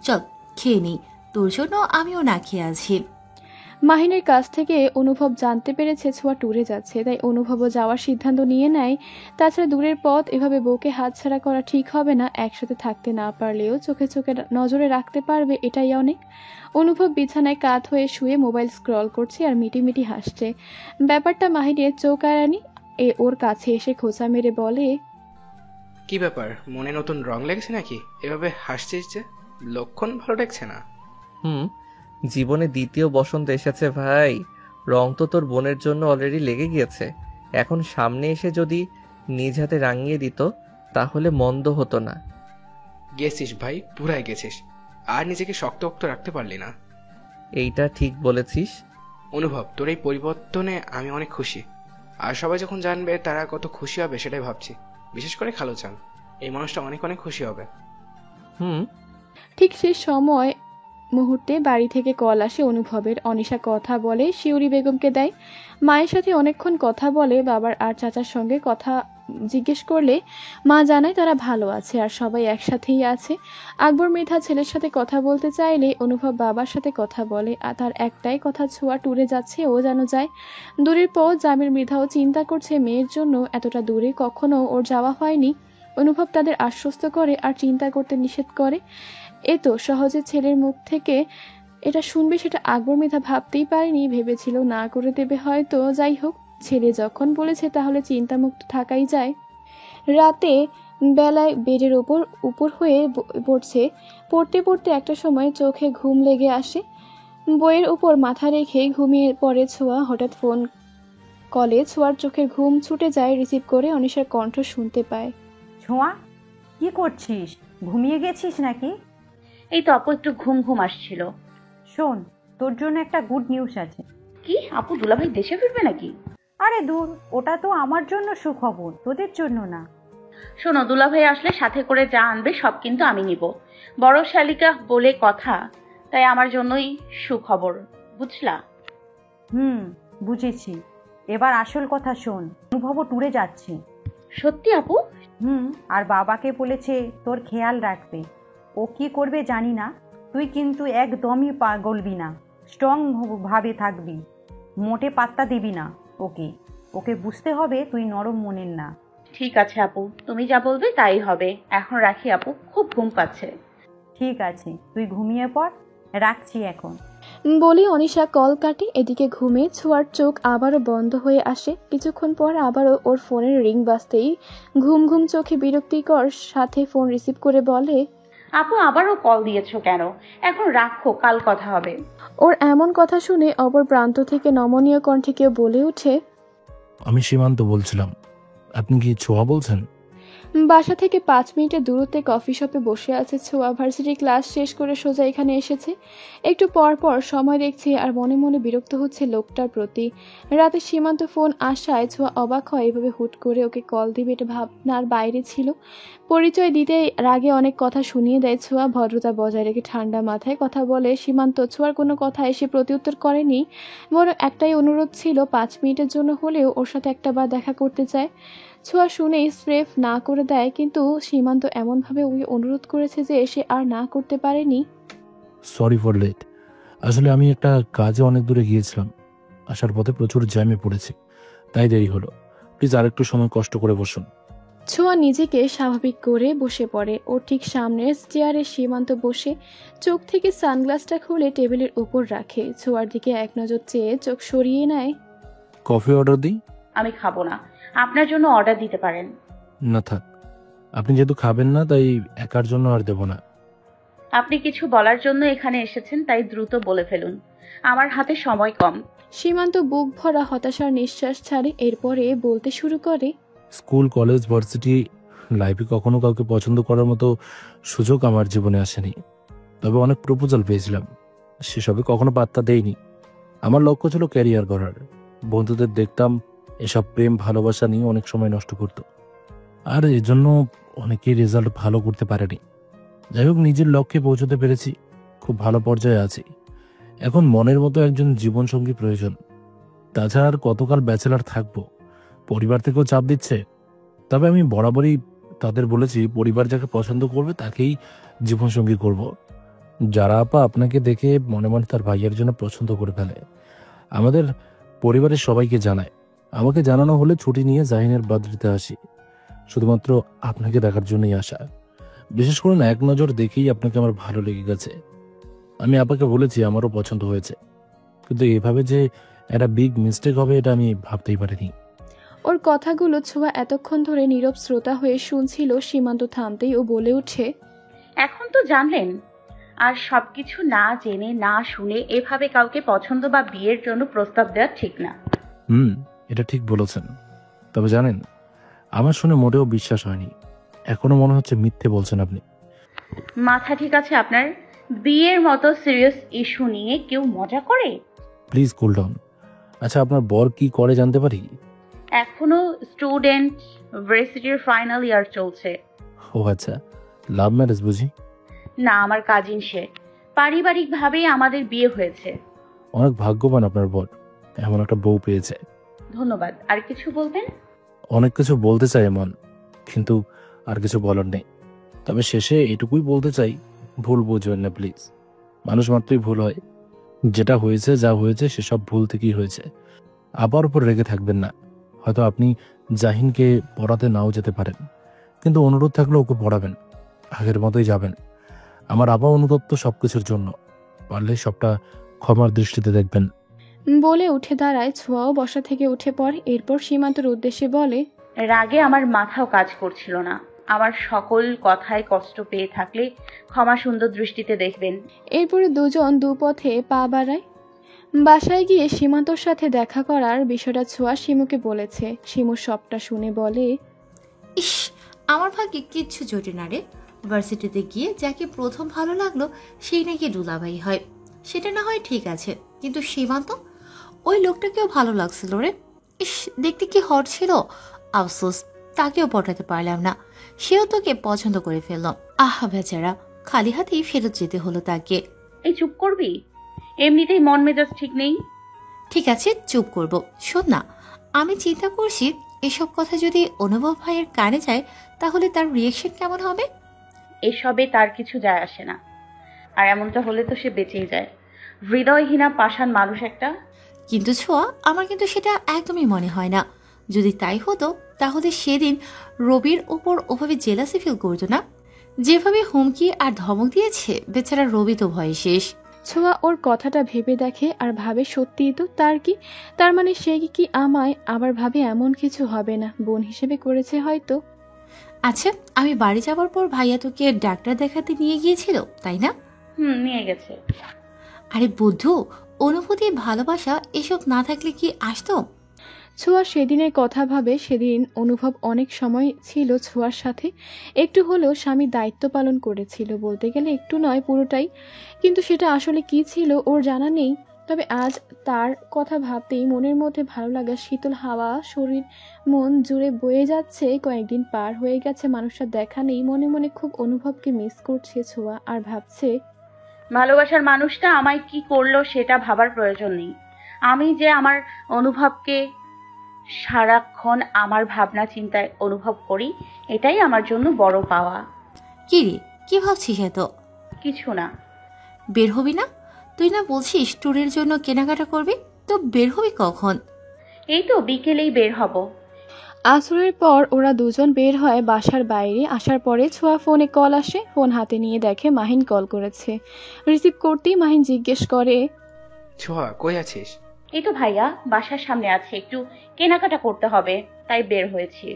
চল খেয়ে নি, তোর জন্য আমিও না খেয়ে আছি। মাহিনের কাছ থেকে অনুভব জানতে পেরেছে ছোঁয়া ট্যুরে যাচ্ছে, তাই অনুভবও যাওয়ার সিদ্ধান্ত নিয়ে নেয়। তাছাড়া দূরের পথ এভাবে বউকে হাতছাড়া করা ঠিক হবে না। একসাথে থাকতে না পারলেও চোখে চোখে নজরে রাখতে পারবে, এটাই অনেক। অনুভব বিছানায় কাত হয়ে শুয়ে মোবাইল স্ক্রল করছে আর মিটিমিটি হাসছে। ব্যাপারটা মাহিনের চোখ এড়ানি। ওর কাছে এসে খোঁচা মেরে বলে, কি ব্যাপার, মনে নতুন রং লেগেছে নাকি? এভাবে হাসছিস যে, লক্ষণ ভালো দেখছে না। জীবনে দ্বিতীয় বসন্ত এসেছে ভাই। রং তো তোর বোনের জন্য অলরেডি লেগে গিয়েছে। এখন সামনে এসে যদি নিজ হাতে রাঙিয়ে দিত তাহলে মন্দ হতো না। গেছিস ভাই, পুরাই গেছিস। আর নিজেকে শক্ত রাখতে পারলি না। এইটা ঠিক বলেছিস। অনুভব, তোর এই পরিবর্তনে আমি অনেক খুশি। আর সবাই যখন জানবে তারা কত খুশি হবে সেটাই ভাবছি। বিশেষ করে খালুচান, এই মানুষটা অনেক অনেক খুশি হবে। ঠিক সেই সময় মুহূর্তে বাড়ি থেকে কল আসে অনুভবের। অনিশা কথা বলে শিউরি বেগমকে দেয়। মায়ের সাথে অনেকক্ষণ কথা বলে, বাবার আর চাচার সঙ্গে কথা জিজ্ঞেস করলে মা জানায় তারা ভালো আছে আর সবাই একসাথেই আছে। আকবর মৃধা ছেলের সাথে কথা বলতে চাইলে অনুভব বাবার সাথে কথা বলে, আর তার একটাই কথা, ছোঁয়া ট্যুরে যাচ্ছে, ও যেন যায়। দূরের পর জামির মৃধাও চিন্তা করছে মেয়ের জন্য এতটা দূরে কখনো ওর যাওয়া হয়নি। অনুভব তাদের আশ্বস্ত করে আর চিন্তা করতে নিষেধ করে। এ তো সহজে ছেলের মুখ থেকে এটা শুনবে সেটা আকবর মৃধা ভাবতেই পারেনি, ভেবেছিল না করে দেবে হয়তো। যাই হোক, ছেলে যখন বলেছে তাহলে চিন্তামুক্ত থাকাই যায়। রাতে বেলায় বেডের উপর হয়ে পড়তে পড়তে একটা সময় চোখে ঘুম লেগে আসে। বইয়ের উপর মাথা রেখে ঘুমিয়ে পড়ে ছোঁয়া। হঠাৎ ফোন কলে ছোঁয়ার চোখের ঘুম ছুটে যায়। রিসিভ করে অনিশার কণ্ঠ শুনতে পায়। ছোঁয়া, কি করছিস? ঘুমিয়ে গেছিস নাকি? এই তো আপু, একটু ঘুম ঘুম আসছিল। শোন, তোর জন্য একটা গুড নিউজ আছে। কি আপু, দুলাভাই দেশে ফিরবে নাকি? আরে দূর, ওটা তো আমার জন্য সুখবর, তোদের জন্য না। শোনো, দুলাভাই আসলে সাথে করে যা আনবে সব কিন্তু আমি নিব। বড় শালিকা বলে কথা, তাই আমার জন্যই সুখবর, বুঝলা? বুঝেছি। এবার আসল কথা শোন, অনুভবও ট্যুরে যাচ্ছে। সত্যি আপু? আর বাবাকে বলেছে তোর খেয়াল রাখবে। ও কি করবে জানি না, তুই কিন্তু একদমই গলবি না, স্ট্রং ভাবে থাকবি, মোটে পাত্তা দিবি না ওকে। ওকে বুঝতে হবে তুই নরম মনের না। ঠিক আছে আপু, তুমি যা বলবে তাই হবে। এখন রাখি আপু, খুব ঘুম পাচ্ছে। ঠিক আছে, তুই ঘুমিয়ে পড়, রাখছি এখন। বলে অনিশা কল কাটে। এদিকে ঘুমে ছোঁয়ার চোখ আবারও বন্ধ হয়ে আসে। কিছুক্ষণ পর আবারও ওর ফোনের রিং বাজতেই ঘুম ঘুম চোখে বিরক্তিকর সাথে ফোন রিসিভ করে বলে, আপু আবারও কল দিয়েছো কেন? এখন রাখো, কাল কথা হবে। ওর এমন কথা শুনে অপর প্রান্ত থেকে নমনীয় কণ্ঠে কেউ বলে ওঠে, আমি সীমান্ত বলছিলাম। আপনি কি ছোঁয়া বলছেন? বাসা থেকে 5 মিনিটের দূরত্বে কফি শপে বসে আছে ছোঁয়া। ভার্সিটি ক্লাস শেষ করে সোজা এখানে এসেছে। একটু পর পর সময় দেখছে আর মনে মনে বিরক্ত হচ্ছে লোকটার প্রতি। রাতে সীমান্ত ফোন আসায় ছোঁয়া অবাক হয়, এভাবে হুট করে ওকে কল দিবে এটা ভাবনার বাইরে ছিল। পরিচয় দিতে রাগে অনেক কথা শুনিয়ে দেয় ছোঁয়া। ভদ্রতা বজায় রেখে ঠান্ডা মাথায় কথা বলে সীমান্ত। ছোঁয়ার কোনো কথা এসে প্রত্যুত্তর করেনি, বরং একটাই অনুরোধ ছিল 5 মিনিটের জন্য হলেও ওর সাথে একটা বার দেখা করতে চায়। ছোঁয়া শুনেই স্রেফ না করে দেয়, কিন্তু সীমান্ত এমনভাবে ওই অনুরোধ করেছে যে সে আর না করতে পারেনি। Sorry for late. আসলে আমি একটা কাজে অনেক দূরে গিয়েছিলাম, আসার পথে প্রচুর জ্যামে পড়েছি, তাই দেরি হলো। প্লিজ আরেকটু সময় কষ্ট করে বসুন। ছোঁয়া নিজেকে স্বাভাবিক করে বসে পড়ে। ও ঠিক সামনের চেয়ারে সীমান্ত বসে চোখ থেকে সানগ্লাসটা খুলে টেবিলের উপর রাখে। ছোঁয়ার দিকে এক নজর চেয়ে চোখ সরিয়ে নেয়। কফি অর্ডার দিই? আমি খাবো না, আপনার জন্য অর্ডার দিতে পারেন। না থাক, আপনি যেহেতু খাবেন না তাই একার জন্য আর দেব না। আপনি কিছু বলার জন্য এখানে এসেছেন, তাই দ্রুত বলে ফেলুন, আমার হাতে সময় কম। সীমান্ত বুক ভরা হতাশার নিঃশ্বাস ছাড়ে। এরপরে বলতে শুরু করে, স্কুল, কলেজ, ভার্সিটি লাইফে কখনো কাউকে পছন্দ করার মতো সুযোগ আমার জীবনে আসেনি। তবে অনেক প্রপোজাল পেয়েছিলাম, সেসবে কখনো পাত্তা দেইনি। আমার লক্ষ্য ছিল ক্যারিয়ার করার। বন্ধুদের দেখতাম এসব প্রেম ভালোবাসা নিয়ে অনেক সময় নষ্ট করত, আর এজন্য অনেকেই রেজাল্ট ভালো করতে পারেনি। যাই হোক, নিজের লক্ষ্যে পৌঁছতে পেরেছি, খুব ভালো পর্যায়ে আছি। এখন মনের মতো একজন জীবনসঙ্গী প্রয়োজন। তাছাড়া আর কতকাল ব্যাচেলার থাকবো? পরিবার থেকেও চাপ দিচ্ছে। তবে আমি বরাবরই তাদের বলেছি, পরিবার যাকে পছন্দ করবে তাকেই জীবনসঙ্গী করব। যারা আপা আপনাকে দেখে মনে মনে তার ভাইয়ের জন্য পছন্দ করে ফেলে, আমাদের পরিবারের সবাইকে জানায়। আমাকে জানানো হলে ছুটি নিয়ে জাহিনের বাদ্রিতে আসি, শুধুমাত্র আপনাকে দেখার জন্যই আসা। বিশেষ করে না, এক নজর দেখেই আপনাকে আমার ভালো লেগে গেছে। আমি আপাকে বলেছি আমারও পছন্দ হয়েছে, কিন্তু এভাবে যে একটা বিগ মিস্টেক হবে এটা আমি ভাবতেই পারিনি। ওর কথাগুলো ছোঁয়া এতক্ষণ ধরে নীরব শ্রোতা হয়ে শুনছিল। সীমান্ত থামতেই ও বলে ওঠে, এখন তো জানলেন, আর সবকিছু না জেনে না শুনে এভাবে কাউকে পছন্দ বা বিয়ের জন্য প্রস্তাব দেওয়া ঠিক না। এটা ঠিক বলেছেন। তবে জানেন, আমার শুনে মোটেও বিশ্বাস হয়নি। এখনো মনে হচ্ছে মিথ্যে বলছেন আপনি। মাথা ঠিক আছে আপনার? বিয়ের মতো সিরিয়াস ইস্যু নিয়ে কেউ মজা করে? Please cool down. আচ্ছা, আপনার বর কি করে জানতে পারি? এখনো স্টুডেন্ট, ভার্সিটির ফাইনাল ইয়ার চলছে। ও আচ্ছা, লাভ ম্যারেজ বুঝি? না, আমার কাজিন সে। পারিবারিকভাবেই আমাদের বিয়ে হয়েছে। অনেক ভাগ্যবান আপনার বর, এমন একটা বউ পেয়েছে। ধন্যবাদ। আর কিছু বলবেন? অনেক কিছু বলতে চাই এমন, কিন্তু আর কিছু বলার নেই। তবে শেষে এটুকুই বলতে চাই, ভুল বুঝবেন না প্লিজ। মানুষ মাত্রই ভুল হয়। যেটা হয়েছে, যা হয়েছে সেসব ভুল থেকেই হয়েছে। আবার উপর রেগে থাকবেন না। হয়তো আপনি জাহিনকে পড়াতে নাও যেতে পারেন, কিন্তু অনুরোধ থাকলে ওকে পড়াবেন, আগের মতোই যাবেন। আমার আবার অনুতপ্ত সবকিছুর জন্য, পারলে সবটা ক্ষমার দৃষ্টিতে দেখবেন। বলে উঠে দাঁড়ায়। ছোঁয়াও বসা থেকে উঠে পড়ে। এরপর সীমান্তর উদ্দেশ্যে বলে, রাগে আমার মাথাও কাজ করছিল না। আমার সকল কথায় কষ্ট পেয়ে থাকলে ক্ষমা সুন্দর দৃষ্টিতে দেখবেন। এরপরে দুজন দুপথে পা বাড়ায়। বাসায় গিয়ে সীমান্তর সাথে দেখা করার বিষয়টা ছোঁয়া শিমুকে বলেছে। শিমু সবটা শুনে বলে, ইস, আমার ভাগ্যে কিচ্ছু জোটে না রে। ভার্সিটিতে গিয়ে যাকে প্রথম ভালো লাগলো সেই নাকি দুলাভাই হয়। সেটা না হয় ঠিক আছে, কিন্তু সীমান্ত, ওই লোকটাকেও ভালো লাগছিল রে। ইস, দেখতে কি হট ছিল। আফসোস, তাকেও পটাতে পারলাম না। সেও তোকে পছন্দ করে ফেলল। আহা বেচারা, খালি হাতেই ফেরত যেতে হলো তাকে। এই চুপ করবি? এমনিতেই মন মেজাজ ঠিক নেই। ঠিক আছে, চুপ করব। শোন না, আমি চিন্তা করছি এসব কথা যদি অনুভব ভাইয়ের কানে যায় তাহলে তার রিয়েকশন কেমন হবে। এসবে তার কিছু যায় আসে না, আর এমনটা হলে তো সে বেঁচেই যায়। হৃদয়হীনা পাষাণ মানুষ একটা। কিন্তু ছোঁয়া, আমার কিন্তু সেটা একদমই মনে হয় না। যদি তাই হতো তাহলে সেদিন রবির ওপর ওভাবে জেলাসি ফিল করতো না। যেভাবে হুমকি আর ধমক দিয়েছে, বেচারা রবি তো ভয়ে শেষ। ছোঁয়া ওর কথাটা ভেবে দেখে আর ভাবে সত্যিই তো। তার কি, তার মানে সে কি আমায় আবার ভাবে এমন কিছু হবে না, বোন হিসেবে করেছে হয়তো। আচ্ছা, আমি বাড়ি যাওয়ার পর ভাইয়া তোকে ডাক্তার দেখাতে নিয়ে গিয়েছিল, তাই না? নিয়ে গেছে। আরে বুদ্ধু, অনুভূতি, ভালোবাসা এসব না থাকলে কি আসতো? ছোঁয়া সেদিনের কথা ভাবে। সেদিন অনুভব অনেক সময় ছিল ছোঁয়ার সাথে। একটু হলেও স্বামীর দায়িত্ব পালন করেছিল, বলতে গেলে একটু নয়, পুরোটাই। কিন্তু সেটা আসলে কি ছিল ওর জানা নেই। তবে আজ তার কথা ভাবতেই মনের মধ্যে ভালো লাগা শীতল হাওয়া শরীর মন জুড়ে বয়ে যাচ্ছে। কয়েকদিন পার হয়ে গেছে, মানুষটার দেখা নেই। মনে মনে খুব অনুভবকে মিস করছে ছোঁয়া, আর ভাবছে ভালোবাসার মানুষটা আমায় কি করলো সেটা ভাবার প্রয়োজন নেই। আমি যে আমার অনুভবকে সারাক্ষণ আমার ভাবনা চিন্তায় অনুভব করি, এটাই আমার জন্য বড় পাওয়া। কি রে, কি ভাবছিস এত? কিছু না। বের হবি না? তুই না বলছিস ট্যুরের জন্য কেনাকাটা করবি? তো বের হবি কখন? এই তো বিকেলেই বের হব। আসরের পর ওরা দুজন বের হয় বাসার বাইরে। আসার পরে ছোঁয়া ফোনে কল আসে। ফোন হাতে নিয়ে দেখে মাহিন কল করেছে। রিসিভ করতেই মাহিন জিজ্ঞেস করে, ছোঁয়া, কই আছিস? এই তো ভাইয়া, বাসার সামনে আছে, একটু কেনাকাটা করতে হবে, তাই বের হয়েছি।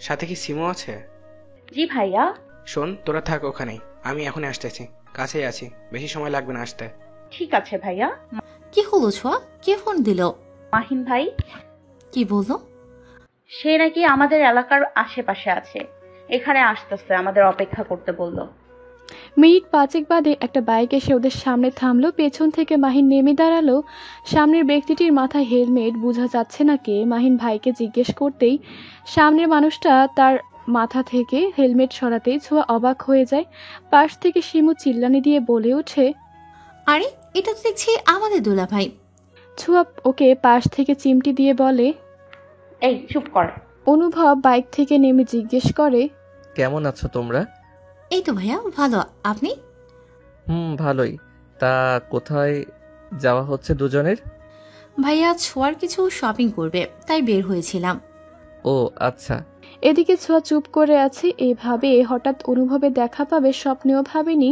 সাথে কি সিমু আছে? জি ভাইয়া। শোন, তোরা থাক ওখানেই, আমি এখনই আসতেছি, কাছেই আছি, বেশি সময় লাগবে না আসতে। ঠিক আছে ভাইয়া। কি হলো ছোঁয়া, কে ফোন দিল? মাহিন ভাই। কি বললো? সে নাকি আমাদের এলাকার আশেপাশে আছে, এখানে আসতেছে, আমাদের অপেক্ষা করতে বললো। মিনিট 5 বাদে একটা বাইক এসে ওদের সামনে থামলো। পেছন থেকে মাহিন নেমে দাঁড়ালো। সামনের ব্যক্তিটির মাথায় হেলমেট, বোঝা যাচ্ছে না কে। মাহিন ভাইকে জিজ্ঞেস করতেই সামনের মানুষটা তার মাথা থেকে হেলমেট সরাতেই ছোঁয়া অবাক হয়ে যায়। পাশ থেকে শিমু চিল্লানি দিয়ে বলে ওঠে, আরে, এটা তো দেখছি আমাদের দোলা ভাই। ছোঁয়া ওকে পাশ থেকে চিমটি দিয়ে বলে, এই চুপ কর। অনুভব বাইক থেকে নেমে জিজ্ঞেস করে, কেমন আছো তোমরা? এই তো ভাইয়া, ভালো। আপনি? ভালোই। তা কোথায় যাওয়া হচ্ছে দুজনের? ভাইয়া ছোঁয়ার কিছু শপিং করবে, তাই বের হয়েছিলাম। ও আচ্ছা। এদিকে ছোঁয়া চুপ করে আছে। এভাবে হঠাৎ অনুভবে দেখা পাবে স্বপ্নেও ভাবেনি।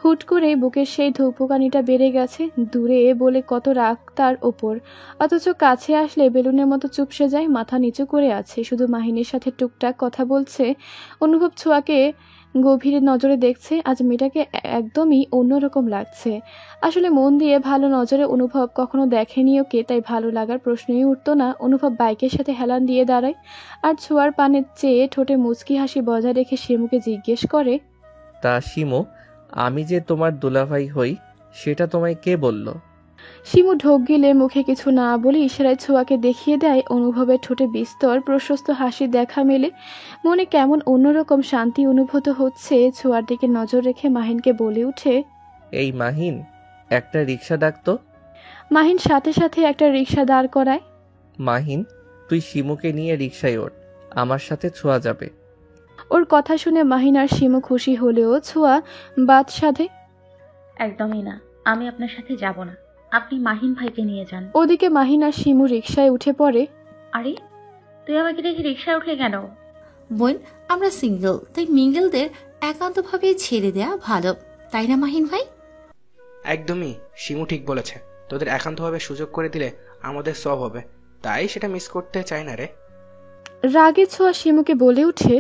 হুট করে বুকের সেই ধৌপকানিটা বেড়ে গেছে। দূরে বলে কত রাগ তার ওপর, অথচ কাছে আসলে বেলুনের মতো চুপসে যায়। মাথা নিচু করে আছে, শুধু মাহিনের সাথে টুকটাক কথা বলছে। অনুভব ছোঁয়াকে গভীর নজরে দেখছে। আজ মেয়েটাকে একদমই অন্যরকম লাগছে। আসলে মন দিয়ে ভালো নজরে অনুভব কখনো দেখেনি ওকে, তাই ভালো লাগার প্রশ্নই উঠতো না। অনুভব বাইকের সাথে হেলান দিয়ে দাঁড়ায়, আর ছোঁয়ার পানের চেয়ে ঠোঁটে মুচকি হাসি বজায় রেখে শিমুকে জিজ্ঞেস করে, তা শিমু, আমি যে তোমার দুলাভাই হই সেটা তোমায় কে বলল? শিমু ঢোক গিলে মুখে কিছু না বলে ইশারায় ছোঁয়াকে দেখিয়ে দেয়। অনুভবের ঠোঁটে বিস্তর প্রশস্ত হাসি দেখা মেলে। মনে কেমন অন্যরকম শান্তি অনুভূত হচ্ছে। ছোঁয়ার দিকে নজর রেখে মাহিনকে বলে উঠে, এই মাহিন, একটা রিক্সা ডাকতো। মাহিন সাথে সাথে একটা রিক্সা দাঁড় করায়। মাহিন, তুই শিমুকে নিয়ে রিক্সায় ওঠ, আমার সাথে ছোঁয়া যাবে। ওর কথা শুনে মাহিন আর শিমু খুশি হলেও ছোঁয়া বাদ সাধে। একদমই না, আমি আপনার সাথে যাব না, আপনি মাহিন ভাইকে নিয়ে যান। ওদিকে মাহিন আর শিমু রিকশায় উঠে পড়ে। আরে তুই আমাকে দেখি রিক্সায় উঠলে কেন? বোন, আমরা সিঙ্গেল, তাই মিঙ্গেলদের একান্তভাবে ছেড়ে দেয়া ভালো, তাই না মাহিন ভাই? একদমই, শিমু ঠিক বলেছে। তোদের একান্তভাবে সুযোগ করে দিলে আমাদের সব হবে, তাই সেটা মিস করতে চাই না রে। রাগে ছোঁয়া শিমুকে বলে উঠে,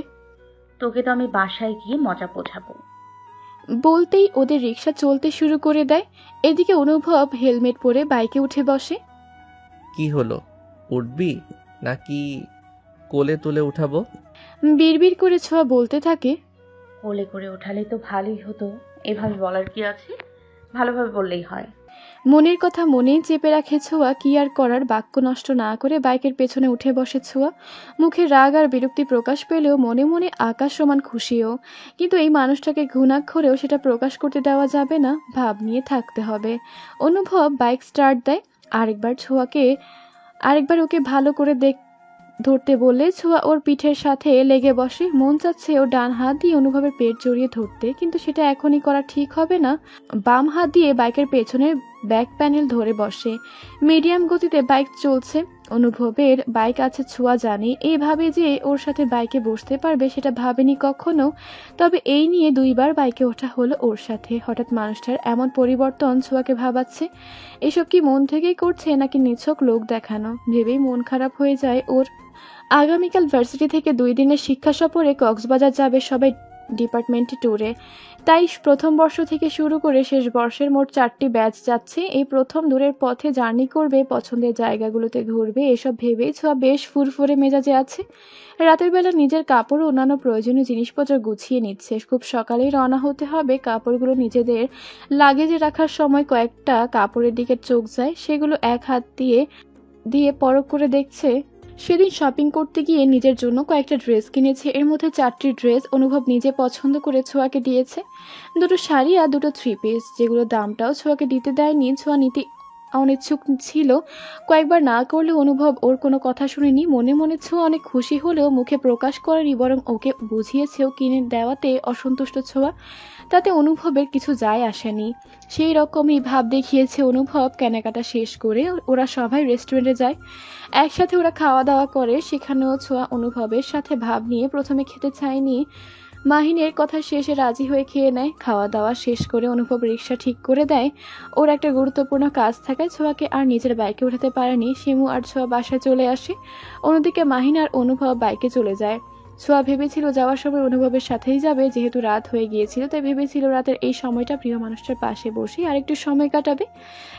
তোকে তো আমি বাসায় গিয়ে মজা বোঝাবো। বলতেই ওদের রিকশা চলতে শুরু করে দেয়। এদিকে অনুভব হেলমেট পরে বাইকে উঠে বসে। কি হলো, উঠবি নাকি কোলে তুলে উঠাবো? বিড়বিড় করে ছোঁয়া বলতে থাকে, কোলে করে ওঠালে তো ভালোই হতো, এভাবে বলার কি আছে, ভালোভাবে বললেই হয়। মনের কথা মনেই চেপে রাখে ছোঁয়া। কি আর করার, বাক্য নষ্ট না করে বাইকের পেছনে উঠে বসে ছোঁয়া। মুখে রাগ আর বিরক্তি প্রকাশ পেলেও মনে মনে আকাশ সমান খুশিও। কিন্তু এই মানুষটাকে ঘুণাক্ষরেও সেটা প্রকাশ করতে দেওয়া যাবে না, ভাব নিয়ে থাকতে হবে। অনুভব বাইক স্টার্ট দেয়। আরেকবার ওকে ভালো করে ধরতে বললে ছোঁয়া ওর পিঠের সাথে লেগে বসে। মন চাচ্ছে ও ডান হাত দিয়ে অনুভবের পেট জড়িয়ে ধরতে, কিন্তু সেটা এখনই করা ঠিক হবে না। বাম হাত দিয়ে বাইকের পেছনের ব্যাক প্যানেল ধরে বসে। মিডিয়াম গতিতে বাইক চলছে। অনুভবের বাইক আছে ছোঁয়া জানে, এইভাবে যে ওর সাথে বাইকে বসতে পারবে সেটা ভাবেনি কখনো। তবে এই নিয়ে 2 বার বাইকে ওঠা হলো ওর সাথে। হঠাৎ মানুষটার এমন পরিবর্তন ছোঁয়াকে ভাবাচ্ছে। এসব কি মন থেকেই করছে নাকি নিছক লোক দেখানো, ভেবেই মন খারাপ হয়ে যায় ওর। আগামীকাল ভার্সিটি থেকে 2 দিনের শিক্ষা সফরে কক্সবাজার যাবে সবাই ডিপার্টমেন্টে ট্যুরে। তাই প্রথম বর্ষ থেকে শুরু করে শেষ বর্ষের মোট 4টি ব্যাচ যাচ্ছে। এই প্রথম দূরের পথে জার্নি করবে, পছন্দের জায়গাগুলোতে ঘুরবে, এসব ভেবেই ছোঁয়া বেশ ফুরফুরে মেজাজে আছে। রাতের বেলা নিজের কাপড় ও অন্যান্য প্রয়োজনীয় জিনিসপত্র গুছিয়ে নিচ্ছে। খুব সকালেই রওনা হতে হবে। কাপড়গুলো নিজেদের লাগেজে রাখার সময় কয়েকটা কাপড়ের দিকে চোখ যায়, সেগুলো এক হাত দিয়ে পরখ করে দেখছে। সেদিন শপিং করতে গিয়ে নিজের জন্য কয়েকটা ড্রেস কিনেছে। এর মধ্যে 4টি ড্রেস অনুভব নিজে পছন্দ করে ছোঁয়াকে দিয়েছে। 2টো শাড়ি আর 2টো 3 পিস, যেগুলো দামটাও ছোঁয়াকে দিতে দেয়নি। ছোঁয়া নিতে অনিচ্ছুক ছিল। কয়েকবার না করলে অনুভব ওর কোনো কথা শুনেনি। মনে মনে ছোঁয়া অনেক খুশি হলেও মুখে প্রকাশ করেনি, বরং ওকে বুঝিয়েছেও কিনে দেওয়াতে অসন্তুষ্ট ছোঁয়া। তাতে অনুভবের কিছু যায় আসেনি। সেই রকমই ভাব দেখিয়েছে অনুভব। কেনাকাটা শেষ করে ওরা সবাই রেস্টুরেন্টে যায়। একসাথে ওরা খাওয়া দাওয়া করে। সেখানেও ছোঁয়া অনুভবের সাথে ভাব নিয়ে প্রথমে খেতে চায়নি। মাহিনের কথা শেষে রাজি হয়ে খেয়ে নেয়। খাওয়া দাওয়া শেষ করে অনুভব রিক্সা ঠিক করে দেয়। ওর একটা গুরুত্বপূর্ণ কাজ থাকায় ছোঁয়াকে আর নিজের বাইকে উঠাতে পারেনি। শিমু আর ছোঁয়া বাসায় চলে আসে। অন্যদিকে মাহিন আর অনুভব বাইকে চলে যায়। ছোঁয়া ভেবেছিল যাওয়ার সময় অনুভবের সাথেই যাবে, যেহেতু রাত হয়ে গিয়েছিল তাই ভেবেছিল রাতের এই সময়টা প্রিয় মানুষটার পাশে বসে আরেকটু সময় কাটাবে।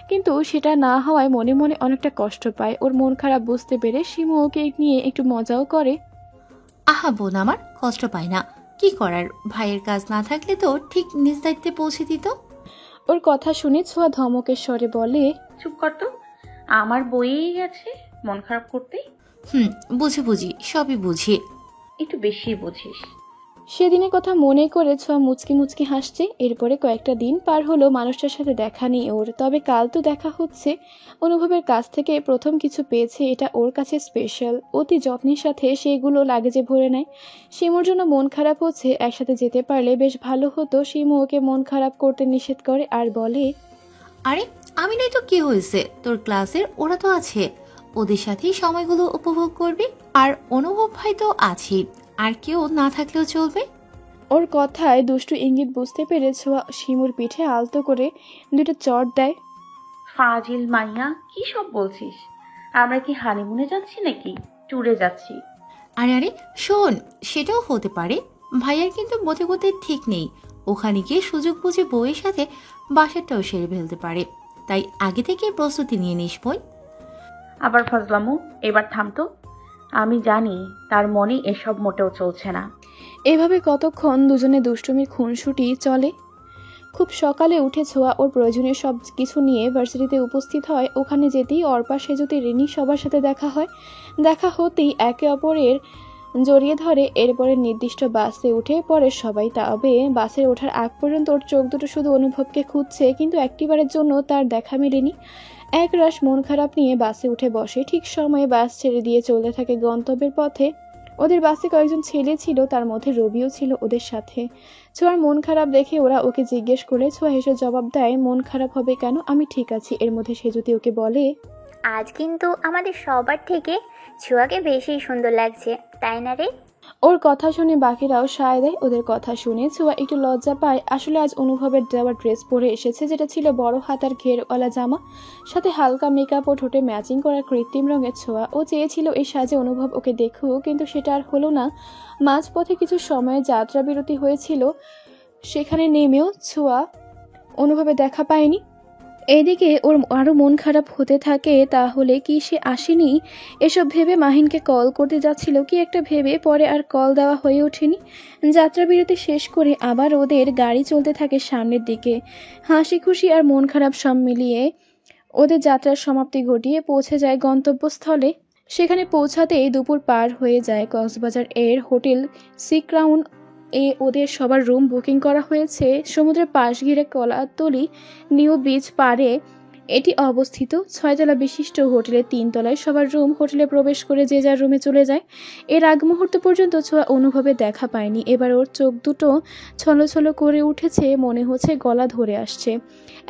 কিন্তু সেটা না হওয়ায় মনে মনে অনেকটা কষ্ট পায়। ওর মন খারাপ বুঝতে পেরে শিমু ওকে নিয়ে একটু মজাও করে। আহা বোন আমার, কষ্ট পায় না, কি করার, ভাইয়ের কাজ না থাকলে তো ঠিক নিজ দায়িত্বে পৌঁছে দিত। ওর কথা শুনে ছোঁয়া ধমকের স্বরে বলে, চুপ কর তো, আমার বইয়েই গেছে মন খারাপ করতে। বুঝি, সবই বুঝি। একটু বেশি বুঝিস। সেদিনের কথা মনে করে ছোঁয়া মুচকি মুচকি হাসছে। এরপরে কয়েকটা দিন পার হলো, মানুষটার সাথে দেখা নেই ওর। তবে কাল তো দেখা হচ্ছে। অনুভবের কাছ থেকে প্রথম কিছু পেয়েছে, এটা ওর কাছে স্পেশাল। অতি যত্নের সাথে সেগুলো লাগেজে ভরে নেয়। শিমুর জন্য মন খারাপ হচ্ছে, একসাথে যেতে পারলে বেশ ভালো হতো। শিমু ওকে মন খারাপ করতে নিষেধ করে আর বলে, আরে আমি নাই তো কি হয়েছে, তোর ক্লাসের ওরা তো আছে, ওদের সাথেই সময়গুলো উপভোগ করবি। আর অনুভব ভাই তো আছেই, আর কেউ না থাকলেও চলবে। ওর কথায় দুষ্টু ইঙ্গিত বুঝতে পেরে ছোঁয়া শিমুর পিঠে আলতো করে 2টা চড় দেয়। ফাজিল মাইয়া, কি সব বলছিস? আমরা কি হানিমুনে যাচ্ছি নাকি ট্যুরে যাচ্ছি? আরে শোন, সেটাও হতে পারে। ভাইয়ার কিন্তু বোঝে ঠিক নেই, ওখানে গিয়ে সুযোগ বুঝে বউয়ের সাথে বাসাটাও সেরে ফেলতে পারে। তাই আগে থেকে প্রস্তুতি নিয়ে নিস বোন। আবার ফাজলামু, এবার থামতো। আমি জানি তার মনে এসব মোটেও চলছে না। এভাবে কতক্ষণ দুজনে দুষ্টুমির খুনসুটি চলে। খুব সকালে উঠে ছোঁয়া ওর প্রয়োজনীয় সব কিছু নিয়ে ভার্সিটিতে উপস্থিত হয়। ওখানে যেতেই অর্পা, সেজুতি, রিনি সবার সাথে দেখা হয়। দেখা হতেই একে অপরের জড়িয়ে ধরে। এরপরে নির্দিষ্ট বাসে উঠে পড়ে সবাই। তবে বাসে ওঠার আগ পর্যন্ত ওর চোখ দুটো শুধু অনুভবকে খুঁজছে, কিন্তু একটিবারের জন্য তার দেখা মেলেনি। একরাশ মন খারাপ নিয়ে বাসে উঠে বসে। ঠিক সময়ে বাস ছেড়ে দিয়ে চলতে থাকে গন্তব্যের পথে। ওদের বাসে কয়েকজন ছেলে ছিল, তার মধ্যে রবিও ছিল ওদের সাথে। ছোঁয়ার মন খারাপ দেখে ওরা ওকে জিজ্ঞেস করে ছোঁয়া হেসে জবাব দেয়, মন খারাপ হবে কেন, আমি ঠিক আছি। এর মধ্যে সে যদি ওকে বলে, আজ কিন্তু আমাদের সবার থেকে ছোঁয়াকে বেশি সুন্দর লাগছে, তাই না রে? ওর কথা শুনে বাকিরাও সায় দেয়। ওদের কথা শুনে ছোঁয়া একটু লজ্জা পায়। আসলে আজ অনুভবের দেওয়া ড্রেস পরে এসেছে, যেটা ছিল বড় হাতার ঘেরওয়ালা জামা, সাথে হালকা মেকআপ ও ঠোঁটে ম্যাচিং করা কৃত্রিম রঙের ছোঁয়া। ও চেয়েছিল এই সাজে অনুভব ওকে দেখুক, কিন্তু সেটা আর হলো না। মাঝপথে কিছু সময় যাত্রা বিরতি হয়েছিল, সেখানে নেমেও ছোঁয়া অনুভবে দেখা পায়নি। এদিকে ওর আরও মন খারাপ হতে থাকে। তাহলে কি সে আসেনি? এসব ভেবে মাহিনকে কল করতে যাচ্ছিল, কি একটা ভেবে পরে আর কল দেওয়া হয়ে ওঠেনি। যাত্রা বিরতি শেষ করে আবার ওদের গাড়ি চলতে থাকে সামনের দিকে। হাসি খুশি আর মন খারাপ সব মিলিয়ে ওদের যাত্রার সমাপ্তি ঘটিয়ে পৌঁছে যায় গন্তব্যস্থলে। সেখানে পৌঁছাতেই দুপুর পার হয়ে যায়। কক্সবাজার এর হোটেল সি ক্রাউন এ ওদের সবার রুম বুকিং করা হয়েছে। সমুদ্রের পাশ ঘিরে কলাতলি নিউ বিচ পাড়ে এটি অবস্থিত। 6 তলা বিশিষ্ট হোটেলের 3 তলায় সবার রুম। হোটেলে প্রবেশ করে যে যার রুমে চলে যায়। এর আগ মুহূর্ত পর্যন্ত ছোঁয়া অনুভবে দেখা পায়নি। এবার ওর চোখ দুটো ছলছল করে উঠেছে, মনে হচ্ছে গলা ধরে আসছে।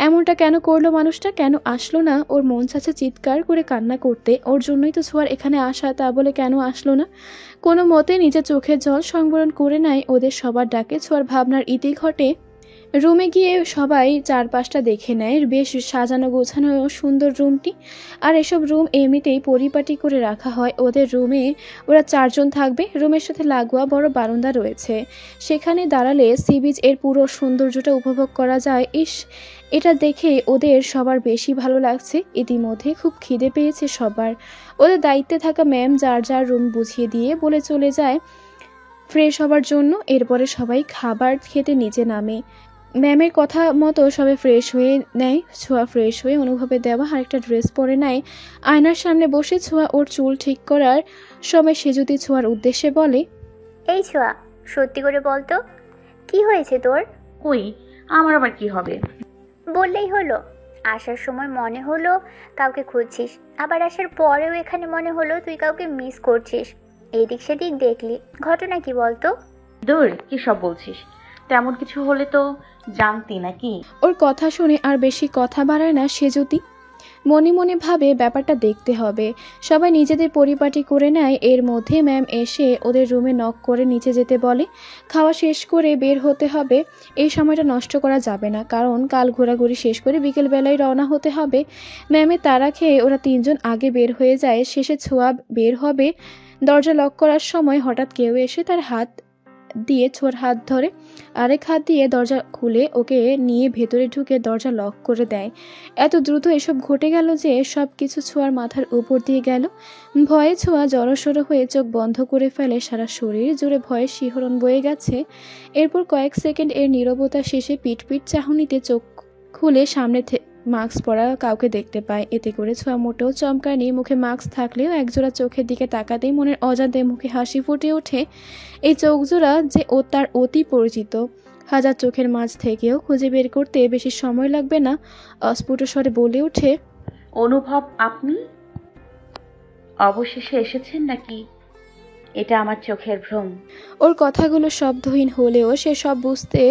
এমনটা কেন করলো মানুষটা? কেন আসলো না? ওর মন চাচ্ছে চিৎকার করে কান্না করতে। ওর জন্যই তো ছোঁয়ার এখানে আসা, তা বলে কেন আসলো না? কোনো মতে নিজের চোখের জল সংবরণ করে নেয়। ওদের সবার ডাকে ছোঁয়ার ভাবনার ইতি ঘটে। রুমে গিয়ে সবাই চারপাশটা দেখে নেয়। বেশ সাজানো গোছানো সুন্দর রুমটি। আর এসব রুম এমনিতেই পরিপাটি করে রাখা হয়। ওদের রুমে ওরা 4 জন থাকবে। রুমের সাথে লাগোয়া বড় বারান্দা রয়েছে, সেখানে দাঁড়ালে সি বিচ এর পুরো সৌন্দর্যটা উপভোগ করা যায়। এটা দেখে ওদের সবার বেশি ভালো লাগছে। ইতিমধ্যে খুব খিদে পেয়েছে সবার। ওদের দায়িত্বে থাকা ম্যাম যার যার রুম বুঝিয়ে দিয়ে বলে চলে যায় ফ্রেশ হবার জন্য। এরপরে সবাই খাবার খেতে নিচে নামে। ম্যামের কথা মতো সবাই ফ্রেশ হয়ে নেয়। ছোঁয়া ফ্রেশ হয়ে অনুভবে দেওয়া আরেকটা ড্রেস পরে নেয়। আয়নার সামনে বসে ছোঁয়া ওর চুল ঠিক করার সময় সে যদি ছোঁয়ার উদ্দেশ্যে বলে, এই ছোঁয়া, সত্যি করে বলতো কি হয়েছে তোর? কই, আমার আবার কি হবে? বললেই হলো। আসার সময় মনে হলো কাউকে খুঁজছিস, আবার আসার পরেও এখানে মনে হলো তুই কাউকে মিস করছিস। এদিক সেদিক দেখলি, ঘটনা কি বলতো? দূর, কি সব বলছিস? তেমন কিছু হলে তো জানতি নাকি? ওর কথা শুনে আর বেশি কথা বাড়ায় না সে যদি। মনে মনে ভাবে ব্যাপারটা দেখতে হবে। সবাই নিজেদের পরিপাটি করে নেয়। এর মধ্যে ম্যাম এসে ওদের রুমে নক করে নিচে যেতে বলে। খাওয়া শেষ করে বের হতে হবে। এই সময়টা নষ্ট করা যাবে না, কারণ কাল ঘোরাঘুরি শেষ করে বিকেলবেলায় রওনা হতে হবে। ম্যামের তাড়া খেয়ে ওরা 3 জন আগে বের হয়ে যায়। শেষে ছোঁয়া বের হবে। দরজা লক করার সময় হঠাৎ কেউ এসে তার হাত দিয়ে ছোঁয়ার হাত ধরে, আরেক হাত দিয়ে দরজা খুলে ওকে নিয়ে ভেতরে ঢুকে দরজা লক করে দেয়। এত দ্রুত এসব ঘটে গেল যে সব কিছু ছোঁয়ার মাথার উপর দিয়ে গেল। ভয়ে ছোঁয়া জড়সড় হয়ে চোখ বন্ধ করে ফেলে। সারা শরীর জুড়ে ভয়ের শিহরণ বয়ে গেছে। এরপর কয়েক সেকেন্ড এর নীরবতা শেষে পিট চাহনিতে চোখ খুলে সামনে মাস্ক পরা কাউকে দেখতে পায়। এতে করে ছোঁয়া মোটেও চমকায়নি। মুখে মাস্ক থাকলেও একজোড়া চোখের দিকে তাকাতেই মনের অজান্তে মুখে হাসি ফুটে ওঠে। এই চোখজোড়া যে তার অতি পরিচিত। হাজার চোখের মাঝ থেকেও খুঁজে বের করতে বেশি সময় লাগবে না। অস্ফুট স্বরে বলে ওঠে, অনুভব, আপনি অবশেষে এসেছেন নাকি? এটা আমার চোখের ভ্রম। ওর কথাগুলো শব্দহীন হলেও সে সব বুঝতে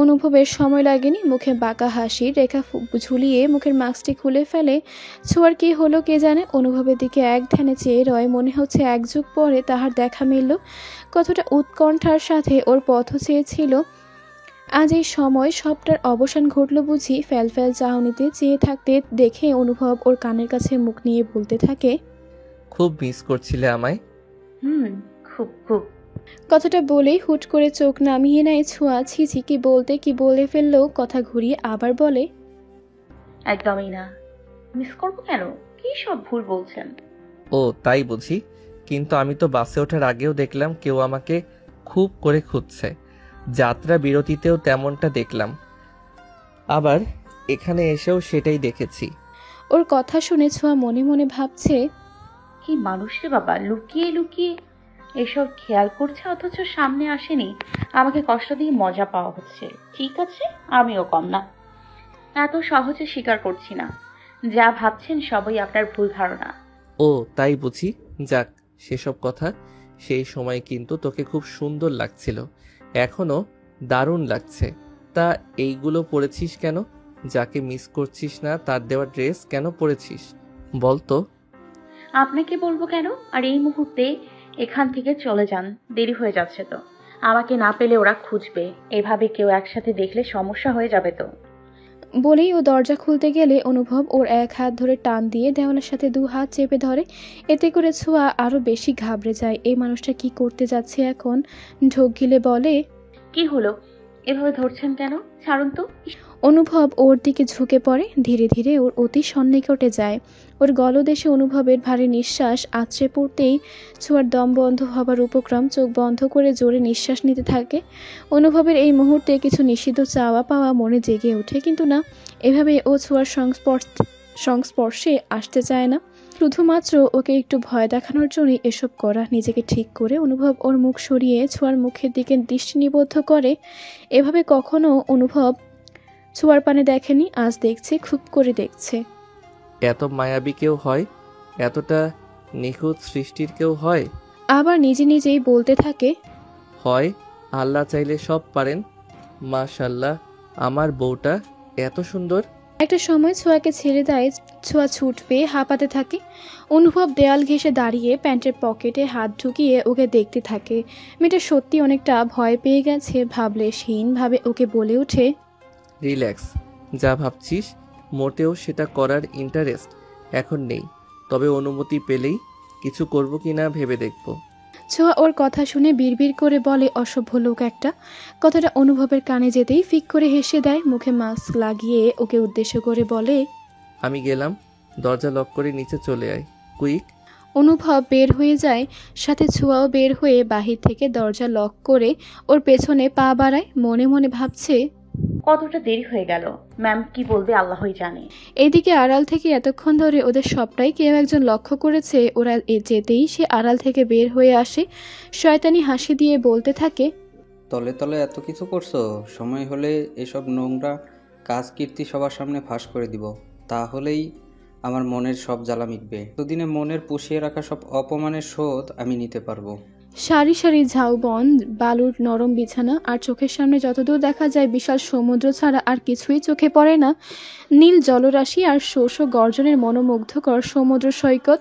অনুভবের সময় লাগেনি। মুখে বাঁকা হাসির রেখা ঝুলিয়ে মুখের মাস্কটি খুলে ফেলে। ছোঁয়ার কি হলো কে জানে। অনুভবের দিকে এক ধ্যানে চেয়ে রয়। মনে হচ্ছে 1 যুগ পরে তাহার দেখা মিলল। কতটা উৎকণ্ঠার সাথে ওর পথ চেয়েছিল। আজ এই সময় সবটার অবসান ঘটল বুঝি। ফ্যাল চাহনিতে চেয়ে থাকতে দেখে অনুভব ওর কানের কাছে মুখ নিয়ে বলতে থাকে, খুব মিস করছিলে আমায়? খুব খুব। কথাটা বলেই হুট করে চোখ নামিয়ে নেয় ছোঁয়া। ছিছি, কি বলে ফেললো। কথা ঘুরিয়ে আবার বলে, একদমই না। মিস করবো কেন? কি সব ভুল বলছেন? ও তাই বুঝি। কিন্তু আমি তো বাসে ওঠার আগেও দেখলাম কেউ আমাকে খুব করে খুঁজছে। যাত্রা বিরতিতেও তেমনটা দেখলাম, আবার এখানে এসেও সেটাই দেখেছি। ওর কথা শুনে ছোঁয়া মনে মনে ভাবছে, কি মানুষ রে বাবা, লুকিয়ে লুকিয়ে এসব খেয়াল করছে অথচ সামনে আসেনি। আমাকে কষ্ট দিয়ে মজা পাওয়া হচ্ছে। ঠিক আছে, আমিও কম না। এত সহজে স্বীকার করছি না। যা ভাবছেন সবই আপনার ভুল ধারণা। ও তাই বুঝি। যাক, সেসব কথা সেই সময় কিন্তু তোকে খুব সুন্দর লাগছিল, এখনো দারুণ লাগছে। তা এইগুলো পরেছিস কেন? যাকে মিস করছিস না তার দেওয়া ড্রেস কেন পরেছিস বলতো? আপনাকে বলবো কেন? আর এই মুহূর্তে এখান থেকে চলে যান, দেরি হয়ে যাচ্ছে তো। আমাকে না পেলে ওরা খুঁজবে, এভাবে কেউ একসাথে দেখলে সমস্যা হয়ে যাবে তো। বলেই ও দরজা খুলতে গেলে অনুভব ওর এক হাত ধরে টান দিয়ে দেওয়ালের সাথে 2 হাত চেপে ধরে। এতে করে ছোঁয়া আরো বেশি ঘাবড়ে যায়। এই মানুষটা কি করতে যাচ্ছে এখন? ঢোক গিলে বলে, কি হলো, এভাবে ধরছেন কেন? ছাড়ুন তো। অনুভব ওর দিকে ঝুঁকে পড়ে। ধীরে ধীরে ওর অতি সন্নিকটে যায়। ওর গলদেশে অনুভবের ভারী নিঃশ্বাস আছড়ে পড়তেই ছোঁয়ার দম বন্ধ হবার উপক্রম। চোখ বন্ধ করে জোরে নিঃশ্বাস নিতে থাকে। অনুভবের এই মুহূর্তে কিছু নিষিদ্ধ চাওয়া পাওয়া মনে জেগে ওঠে, কিন্তু না, এভাবে ও ছোঁয়ার সংস্পর্শে আসতে চায় না। শুধুমাত্র ওকে একটু ভয় দেখানোর জন্যই এসব করা। নিজেকে ঠিক করে অনুভব ওর মুখ সরিয়ে ছোঁয়ার মুখের দিকে দৃষ্টি নিবদ্ধ করে। এভাবে কখনো অনুভব ছোঁয়ার পানে দেখেনি, আজ দেখছে, খুব করে দেখছে। এত মায়াবী কেউ হয়? এতটা নিখুঁত সৃষ্টির কেউ হয়? আবার নিজে নিজেই বলতে থাকে, হয়, আল্লাহ চাইলে সব পারেন। মাশাল্লাহ, আমার বউটা এত সুন্দর। একটা সময় ছোঁয়াকে ছেড়ে দেয়। ছোঁয়া ছুট পেয়ে হাঁপাতে থাকে। অনুভব দেয়াল ঘেঁষে দাঁড়িয়ে প্যান্টের পকেটে হাত ঢুকিয়ে ওকে দেখতে থাকে। মেয়েটা সত্যি অনেকটা ভয় পেয়ে গেছে। ভাবলেশহীনভাবে ওকে বলে ওঠে, রিল্যাক্স, যা ভাবছিস মোটেও সেটা করার ইন্টারেস্ট এখন নেই, তবে অনুমতি পেলেই কিছু করব কি না ভেবে দেখব। ছোঁয়া ওর কথা শুনে বিড়বিড় করে বলে, অসভ্য লোক একটা। কথাটা অনুভবের কানে যেতেই ফিক করে হেসে দেয়। মুখে মাস্ক লাগিয়ে ওকে উদ্দেশ্য করে বলে, আমি গেলাম, দরজা লক করে নিচে চলে আয়, কুইক। অনুভব বের হয়ে যায়, সাথে ছোঁয়াও বের হয়ে বাহির থেকে দরজা লক করে ওর পেছনে পা বাড়ায়। মনে মনে ভাবছে, কতটা দেরি হয়ে গেল, ম্যাম কি বলবে আল্লাহই জানে। এইদিকে আড়াল থেকে এতক্ষণ ধরে ওদের সবটাই কেউ একজন লক্ষ্য করেছে। ওরা যেতেই সে আড়াল থেকে বের হয়ে আসে। শয়তানি হাসি দিয়ে বলতে থাকে, তলে তলে এত কিছু করছো, সময় হলে এসব নোংরা কাজ কীর্তি সবার সামনে ফাঁস করে দিব, তাহলেই আমার মনের সব জ্বালা মিটবে। এতদিনে মনের পুষিয়ে রাখা সব অপমানের শোধ আমি নিতে পারবো। সারি সারি ঝাউবন, বালুর নরম বিছানা, আর চোখের সামনে যতদূর দেখা যায় বিশাল সমুদ্র ছাড়া আর কিছুই চোখে পড়ে না। নীল জলরাশি আর শোষ গর্জনের মনোমুগ্ধকর সমুদ্র সৈকত।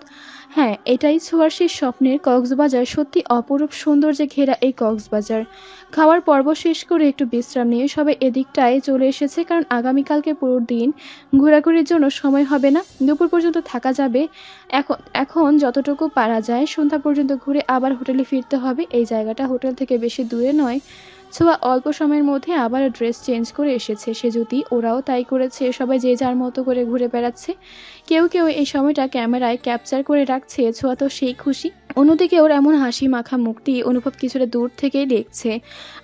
হ্যাঁ, এটাই ছোঁয়ার সেই স্বপ্নের কক্সবাজার। সত্যি অপরূপ সৌন্দর্যে ঘেরা এই কক্সবাজার। খাওয়ার পর্ব শেষ করে একটু বিশ্রাম নিয়ে সবাই এদিকটায় চলে এসেছে, কারণ আগামীকালকে পুরো দিন ঘোরাঘুরির জন্য সময় হবে না। দুপুর পর্যন্ত থাকা যাবে। এখন যতটুকু পারা যায় সন্ধ্যা পর্যন্ত ঘুরে আবার হোটেলে ফিরতে হবে। এই জায়গাটা হোটেল থেকে বেশি দূরে নয়। ছোঁয়া অল্প সময়ের মধ্যে আবার ড্রেস চেঞ্জ করে এসেছে। সে যদি ওরাও তাই করেছে। সবাই যে যার মতো করে ঘুরে বেড়াচ্ছে। কেউ কেউ এই সময়টা ক্যামেরায় ক্যাপচার করে রাখছে। ছোঁয়া তো সেই খুশি। অন্যদিকে ওর এমন হাসি মাখা মুখটি অনুভব কিছুটা দূর থেকেই দেখছে,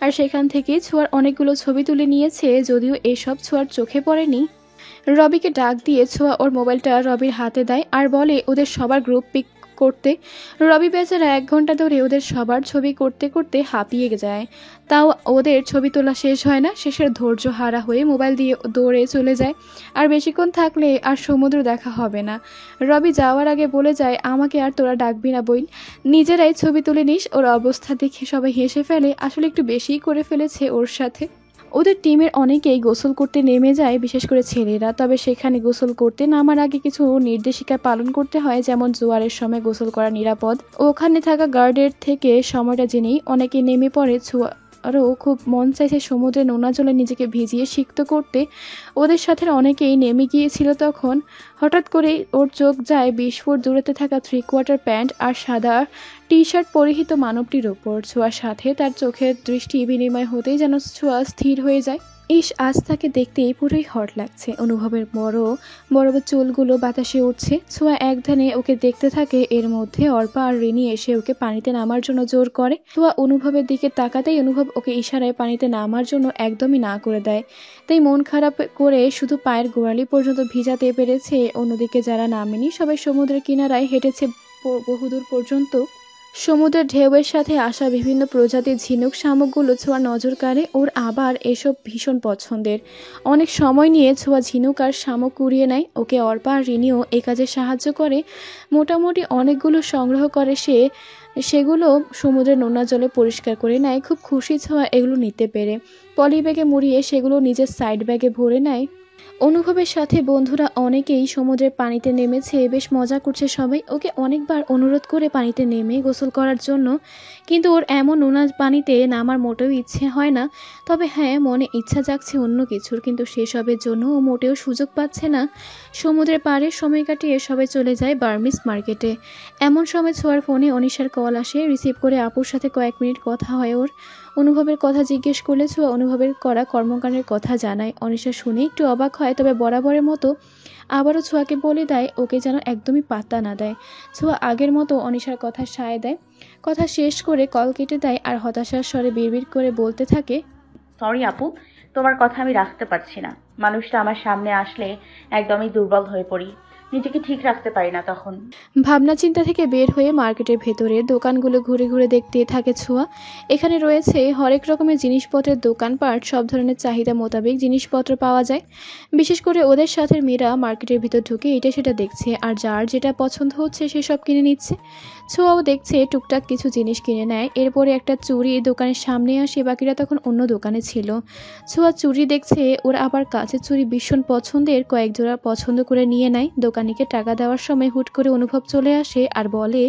আর সেখান থেকে ছোঁয়ার অনেকগুলো ছবি তুলে নিয়েছে, যদিও এসব ছোঁয়ার চোখে পড়েনি। রবিকে ডাক দিয়ে ছোঁয়া ওর মোবাইলটা রবির হাতে দেয় আর বলে ওদের সবার গ্রুপ পিক করতে। রবি বেচারা 1 ঘন্টা ধরে ওদের সবার ছবি করতে করতে হাঁপিয়ে যায়। তাও ওদের ছবি তোলা শেষ হয় না। শেষের ধৈর্য হারা হয়ে মোবাইল দিয়ে দৌড়ে চলে যায়। আর বেশিক্ষণ থাকলে আর সমুদ্র দেখা হবে না। রবি যাওয়ার আগে বলে যায়, আমাকে আর তোরা ডাকবি না বইল, নিজেরাই ছবি তুলে নিস। ওর অবস্থা দেখে সবাই হেসে ফেলে। আসলে একটু বেশিই করে ফেলেছে ওর সাথে। ওদের টিমের অনেকেই গোসল করতে নেমে যায়, বিশেষ করে ছেলেরা। তবে সেখানে গোসল করতে নামার আগে কিছু নির্দেশিকা পালন করতে হয়, যেমন জোয়ারের সময় গোসল করা নিরাপদ। ওখানে থাকা গার্ডের থেকে সময়টা জেনেই অনেকে নেমে পড়ে। আরও খুব মন চাইছে সমুদ্রে নোনা জলে নিজেকে ভিজিয়ে সিক্ত করতে। ওদের সাথে অনেকেই নেমে গিয়েছিল। তখন হঠাৎ করে ওর চোখ যায় 20 ফুট দূরত্বে থাকা 3/4 প্যান্ট আর সাদা টি শার্ট পরিহিত মানবটির ওপর। ছোঁয়ার সাথে তার চোখের দৃষ্টি বিনিময় হতেই যেন ছোঁয়া স্থির হয়ে যায়। আজ তাকে দেখতেই পুরোই হট লাগছে। অনুভবের বড় বড় চুলগুলো বাতাসে উঠছে। ছোঁয়া একধানে ওকে দেখতে থাকে। এর মধ্যে অর্পা আর রিনি এসে ওকে পানিতে নামার জন্য জোর করে। ছোঁয়া অনুভবের দিকে তাকাতেই অনুভব ওকে ইশারায় পানিতে নামার জন্য একদমই না করে দেয়। তাই মন খারাপ করে শুধু পায়ের গোড়ালি পর্যন্ত ভিজাতে পেরেছে। অন্যদিকে যারা নামেনি সবাই সমুদ্রের কিনারায় হেঁটেছে বহুদূর পর্যন্ত। সমুদ্রের ঢেউয়ের সাথে আসা বিভিন্ন প্রজাতির ঝিনুক শামুকগুলো ছোঁয়া নজর কাড়ে ওর, আবার এসব ভীষণ পছন্দের। অনেক সময় নিয়ে ছোঁয়া ঝিনুক আর শামুক কুড়িয়ে নেয়। ওকে অর্পা আর রিনিও এ কাজে সাহায্য করে। মোটামুটি অনেকগুলো সংগ্রহ করে সে, সেগুলো সমুদ্রের নোনা জলে পরিষ্কার করে নেয়। খুব খুশি ছোঁয়া এগুলো নিতে পেরে। পলি ব্যাগে মুড়িয়ে সেগুলো নিজের সাইড ব্যাগে ভরে নেয়। অনুভবের সাথে বন্ধুরা অনেকেই সমুদ্রের পানিতে নেমেছে, বেশ মজা করছে সবাই। ওকে অনেকবার অনুরোধ করে পানিতে নেমে গোসল করার জন্য, কিন্তু ওর এমন নোনা পানিতে নামার মোটেও ইচ্ছে হয় না। তবে হ্যাঁ, মনে ইচ্ছা জাগছে অন্য কিছুর, কিন্তু সেসবের জন্য ও মোটেও সুযোগ পাচ্ছে না। সমুদ্রের পাড়ে সময় কাটিয়ে সবাই চলে যায় বার্মিস মার্কেটে। এমন সময় ছোঁয়ার ফোনে অনিশার কল আসে। রিসিভ করে আপুর সাথে কয়েক মিনিট কথা হয় ওর। অনুভবের কথা জিজ্ঞেস করলে ছোঁয়া অনুভবের করা কর্মকাণ্ডের কথা জানায়। অনিশা শুনে একটু অবাক হয়, তবে বরাবরের মতো আবারও ছোঁয়াকে বলে দেয় ওকে যেন একদমই পাত্তা না দেয়। ছোঁয়া আগের মতো অনিশার কথা সায় দেয়। কথা শেষ করে কল কেটে দেয় আর হতাশার স্বরে বিড়বিড় করে বলতে থাকে, সরি আপু, তোমার কথা আমি রাখতে পারছি না। মানুষটা আমার সামনে আসলে একদমই দুর্বল হয়ে পড়ি, নিজেকে ঠিক রাখতে পারি না তখন। ভাবনা চিন্তা থেকে বের হয়ে মার্কেটের ভেতরে দোকানগুলো ঘুরে ঘুরে দেখতে থাকে ছোঁয়া। এখানে রয়েছে হরেক রকমের জিনিসপত্রের দোকানপাট, সব ধরনের চাহিদা মোতাবেক জিনিসপত্র পাওয়া যায়। বিশেষ করে ওদের সাথে মেয়েরা মার্কেটের ভিতর ঢুকে এটা সেটা দেখছে, আর যার যেটা পছন্দ হচ্ছে সেসব কিনে নিচ্ছে। ছোঁয়াও দেখছে, টুকটাক কিছু জিনিস কিনে নেয়। এরপরে একটা চুড়ি দোকানের সামনে আসে, বাকিরা তখন অন্য দোকানে ছিল। ছোঁয়া চুড়ি দেখছে, ওর আবার কাচের চুড়ি ভীষণ পছন্দের, কয়েক জোড়া পছন্দ করে নিয়ে নেয়। দোকানিকে টাকা দেওয়ার সময় হুট করে অনুভব চলে আসে আর বলে,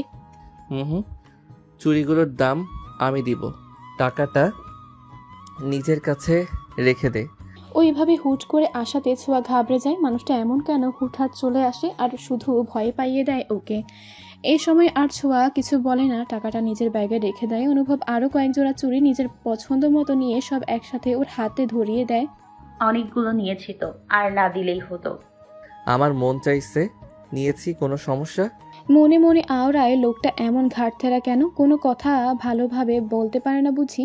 চুড়িগুলোর দাম আমি দিব, টাকাটা নিজের কাছে রেখে দে। ওইভাবে হুট করে আসাতে ছোঁয়া ঘাবড়ে যায়। মানুষটা এমন কেন হুটহাট চলে আসে আর শুধু ভয় পাইয়ে দেয় ওকে। এই সময় আর ছোঁয়া কিছু বলে না, টাকাটা নিজের ব্যাগে রেখে দেয়। অনুভব আরও কয়েক জোড়া চুড়ি নিজের পছন্দ মতো নিয়ে সব একসাথে ওর হাতে ধরিয়ে দেয়। অনেকগুলো নিয়েছি তো, আর না দিলেই হতো। আমার মন চাইছে, নিয়েছি, কোনো সমস্যা? মনে মনে আওড়ায়, লোকটা এমন ঘাটতেরা কেন, কোনো কথা ভালোভাবে বলতে পারে না বুঝি।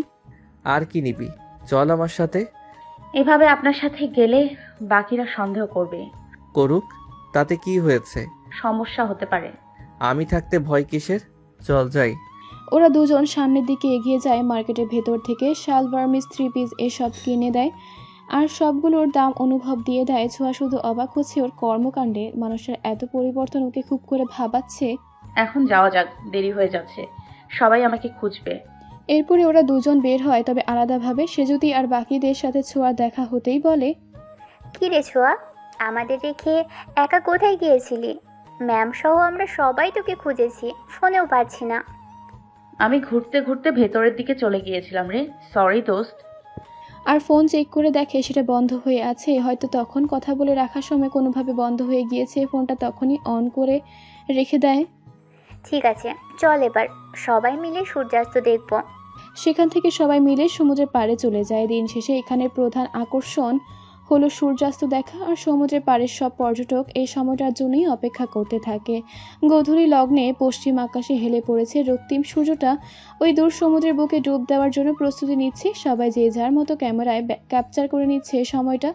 আর কি নিবি? চল আমার সাথে। এভাবে আপনার সাথে গেলে বাকিরা সন্দেহ করবে। করুক, তাতে কি হয়েছে? সমস্যা হতে পারে। আমি থাকতে ভয় কিসের? চল যাই। ওরা দুজন সামনের দিকে এগিয়ে যায়। মার্কেটের ভেতর থেকে শাল, বার্মিস, 3 পিস এসব কিনে দেয়, আর সবগুলোর দাম অনুভব দিয়ে দেয়। ছোঁয়া শুধু অবাক হচ্ছে ওর কর্মকাণ্ডে। মানুষের এত পরিবর্তন ওকে খুব করে ভাবাচ্ছে। এখন যাওয়া যাক, দেরি হয়ে যাচ্ছে, সবাই আমাকে খুঁজবে। এরপরে ওরা দুজন বের হয়, তবে আলাদাভাবে। সেজুতি আর বাকিদের সাথে ছোঁয়ার দেখা হতেই বলে, কি রে ছোঁয়া, আমাদের রেখে একা কোথায় গিয়েছিলি? ম্যাম সহ আমরা সবাই তোকে খুঁজেছি, ফোনেও পাচ্ছি না। আমি ঘুরতে ঘুরতে ভেতরের দিকে চলে গিয়েছিলাম রে, সরি দোস্ত। আর ফোন চেক করে দেখে সেটা বন্ধ হয়ে আছে। হয়তো তখন কথা বলে রাখার সময় কোনোভাবে বন্ধ হয়ে গিয়েছে। ফোনটা তখনই অন করে রেখে দেয়। ঠিক আছে, চল এবার সবাই মিলে সূর্যাস্ত দেখব। সেখান থেকে সবাই মিলে সমুদ্রের পাড়ে চলে যায়। দিন শেষে এখানের প্রধান আকর্ষণ হলো সূর্যাস্ত দেখা, আর সমুদ্রের পাড়ের সব পর্যটক এই সময়টার জন্যই অপেক্ষা করতে থাকে। গোধূলি লগ্নে পশ্চিম আকাশে হেলে পড়েছে রক্তিম সূর্যটা। ওই দূর সমুদ্রের বুকে ডুব দেওয়ার জন্য প্রস্তুতি নিচ্ছে সবাই, যে যার মতো ক্যামেরায় ক্যাপচার করে নিচ্ছে সময়টা।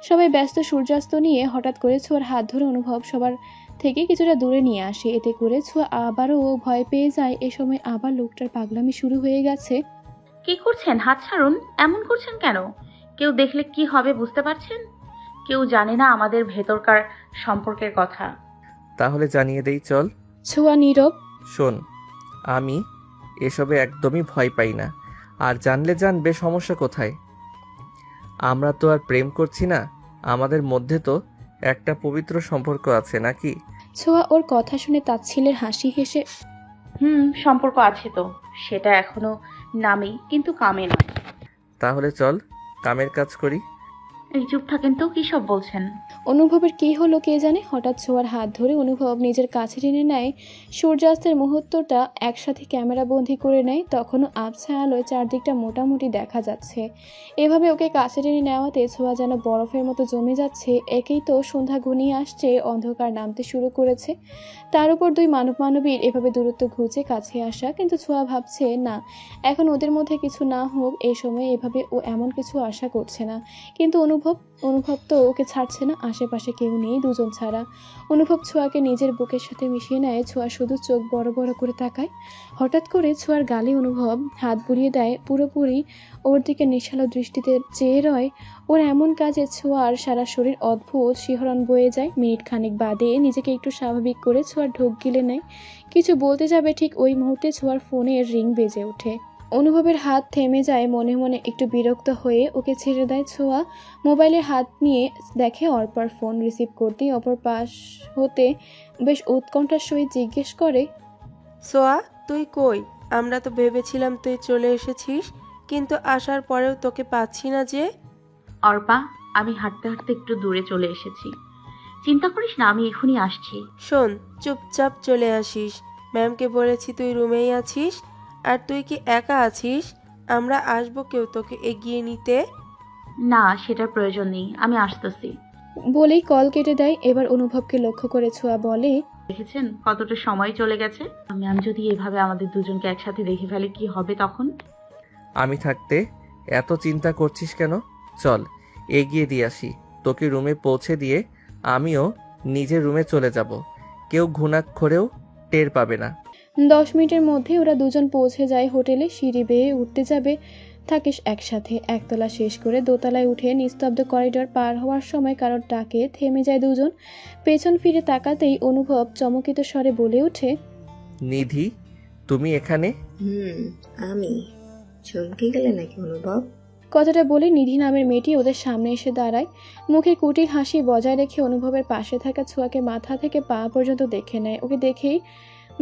সবাই ব্যস্ত সূর্যাস্ত নিয়ে। হঠাৎ করে ছোঁয়ার হাত ধরে অনুভব সবার থেকে কিছুটা দূরে নিয়ে আসে। এতে করে ছোঁয়া আবারও ভয় পেয়ে যায়। এ সময় আবার লোকটার পাগলামি শুরু হয়ে গেছে। কি করছেন? হাত ছাড়ুন, এমন করছেন কেন? কেউ দেখলে কি হবে বুঝতে পারছেন? কেউ জানে না আমাদের ভেতরকার সম্পর্কের কথা। তাহলে জানিয়ে দেই, চল। ছোঁয়া নীরব। শোন, আমি এসবে একদমই ভয় পাই না, আর জানলে জানবে, সমস্যা কোথায়? আমরা তো আর প্রেম করছি না, আমাদের মধ্যে তো একটা পবিত্র সম্পর্ক আছে নাকি? ছোঁয়া ওর কথা শুনে তাচ্ছিলের হাসি হেসে, সম্পর্ক আছে তো, সেটা এখনো নামে কিন্তু কামে নয়। তাহলে চল কামের কাজ করি। এই চুপ থাকেন তো, কি সব বলছেন? অনুভবের কি হলো কে জানে, হঠাৎ ছোঁয়ার হাত ধরে অনুভব নিজের কাছে টেনে নেয়। সূর্যাস্তের মুহূর্তটা একসাথে ক্যামেরা বন্দি করে নেয়। তখনও আবছা আলোয় চারদিকটা মোটামুটি দেখা যাচ্ছে। এভাবে ওকে কাছে টেনে নেওয়াতে ছোঁয়া যেন বরফের মতো জমে যাচ্ছে। একেই তো সন্ধ্যা ঘনিয়ে আসছে, অন্ধকার নামতে শুরু করেছে। তার উপর দুই মানব মানবীর এভাবে দূরত্ব ঘুচে কাছে আসা। কিন্তু ছোঁয়া ভাবছে না, এখন ওদের মধ্যে কিছু না হোক, এই সময় এভাবে ও এমন কিছু আশা করছে না। কিন্তু অনুভব অনুভব তো ওকে ছাড়ছে না, আশেপাশে কেউ নেই দুজন ছাড়া। অনুভব ছোঁয়াকে নিজের বুকের সাথে মিশিয়ে নেয়। ছোঁয়া শুধু চোখ বড় বড় করে তাকায়। হঠাৎ করে ছোঁয়ার গালে অনুভব হাত বুলিয়ে দেয়, পুরোপুরি ওর দিকে নিশালো দৃষ্টিতে চেয়ে রয়। ওর এমন কাজে ছোঁয়ার সারা শরীর অদ্ভুত শিহরণ বয়ে যায়। মিনিট খানিক বাদে নিজেকে একটু স্বাভাবিক করে ছোঁয়ার ঢোক গিলে নেয়। কিছু বলতে যাবে ঠিক ওই মুহূর্তে ছোঁয়ার ফোনের রিং বেজে ওঠে। অনুভবের হাত থেমে যায়, মনে মনে একটু বিরক্ত হয়ে ওকে ছেড়ে দেয়। ছোঁয়া মোবাইলের হাত নিয়ে দেখে অর্পার ফোন। রিসিভ করতেই অপর পাশ হতে বেশ উৎকণ্ঠার সহিত জিজ্ঞেস করে, সোয়া তুই কই? আমরা তো ভেবেছিলাম তুই চলে এসেছিস, কিন্তু আসার পরেও তোকে পাচ্ছি না যে। অর্পা, আমি হাঁটতে হাঁটতে একটু দূরে চলে এসেছি, চিন্তা করিস না, আমি এখনই আসছি। শোন, চুপচাপ চলে আসিস। ম্যামকে বলেছি তুই রুমেই আছিস। আর তুই কি একা আছিস? আমরা আসবো কেউ তোকে এগিয়ে নিতে? না, সেটার প্রয়োজন নেই, আমি আসতেছি বলেই কল কেটে দেয়। এবার অনুভবকে লক্ষ্য করে ছোঁয়া বলে, দেখেছেন কতটা সময় চলে গেছে। ম্যাম যদি এভাবে আমাদের দুজনকে একসাথে দেখে ফেলে কি হবে তখন? আমি থাকতে এত চিন্তা করছিস কেন? চল এগিয়ে দিয়ে আসি, তোকে রুমে পৌঁছে দিয়ে আমিও নিজের রুমে চলে যাব। কেউ ঘুণাক্ষরেও টের পাবে না। 10 মিনিটের মধ্যে ওরা দুজন পৌঁছে যায় হোটেলে। সিঁড়ি বেয়ে উঠতে যাবে থাকে একসাথে। একতলা শেষ করে দোতলায় উঠে নিস্তব্ধ করিডর পার হওয়ার সময় কারোর ডাকে থেমে যায় দুজন। পেছন ফিরে তাকাতেই অনুভব চমকিত স্বরে বলে ওঠে, নিধি, তুমি এখানে? আমি। চমকে গেলে নাকি অনুভব? কথাটা বলে নিধি নামের মেয়েটি ওদের সামনে এসে দাঁড়ায়। মুখে কুটির হাসি বজায় রেখে অনুভবের পাশে থাকা ছোঁয়াকে মাথা থেকে পা পর্যন্ত দেখে নেয়। ওকে দেখেই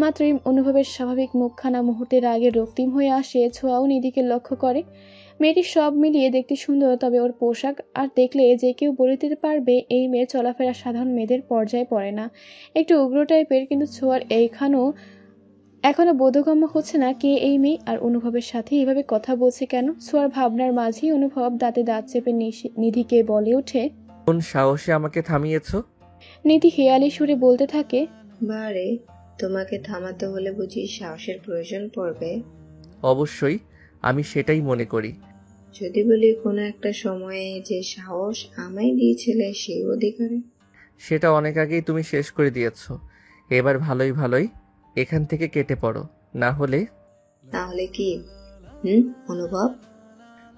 মাত্রই অনুভবের স্বাভাবিক মুখখানা মুহূর্তের আগে রক্তিম হয়ে আসে। ছোঁয়াও নিধিকে লক্ষ্য করে। মেয়েটি সব মিলিয়ে দেখতে সুন্দর, তবে ওর পোশাক আর দেখলে যে কেউ বলে দিতে পারবে এই মেয়ের চলাফেরা সাধারণ মেয়েদের পর্যায়ে পড়ে না, একটু উগ্র টাইপের। কিন্তু ছোঁয়ার এখনো বোধগম্য হচ্ছে না কে এই মেয়ে, আর অনুভবের সাথে এইভাবে কথা বলছে কেন। ছোঁয়ার ভাবনার মাঝেই অনুভব দাঁতে দাঁত চেপে নিধিকে বলে ওঠে, কোন সাহসে আমাকে থামিয়েছ? নিধি হেয়ালি সুরে বলতে থাকে, বারে, তোমাকে থামাতে হলে বুঝি সাহসের প্রয়োজন পড়বে? অবশ্যই, আমি সেটাই মনে করি। যদি বলি কোনো একটা সময়ে যে সাহস আমায় দিয়েছিলে সেই অধিকারে। সেটা অনেক আগেই তুমি শেষ করে দিয়েছ। এবার ভালোই ভালোই এখান থেকে কেটে পড়ো, না হলে কি? অনুভব,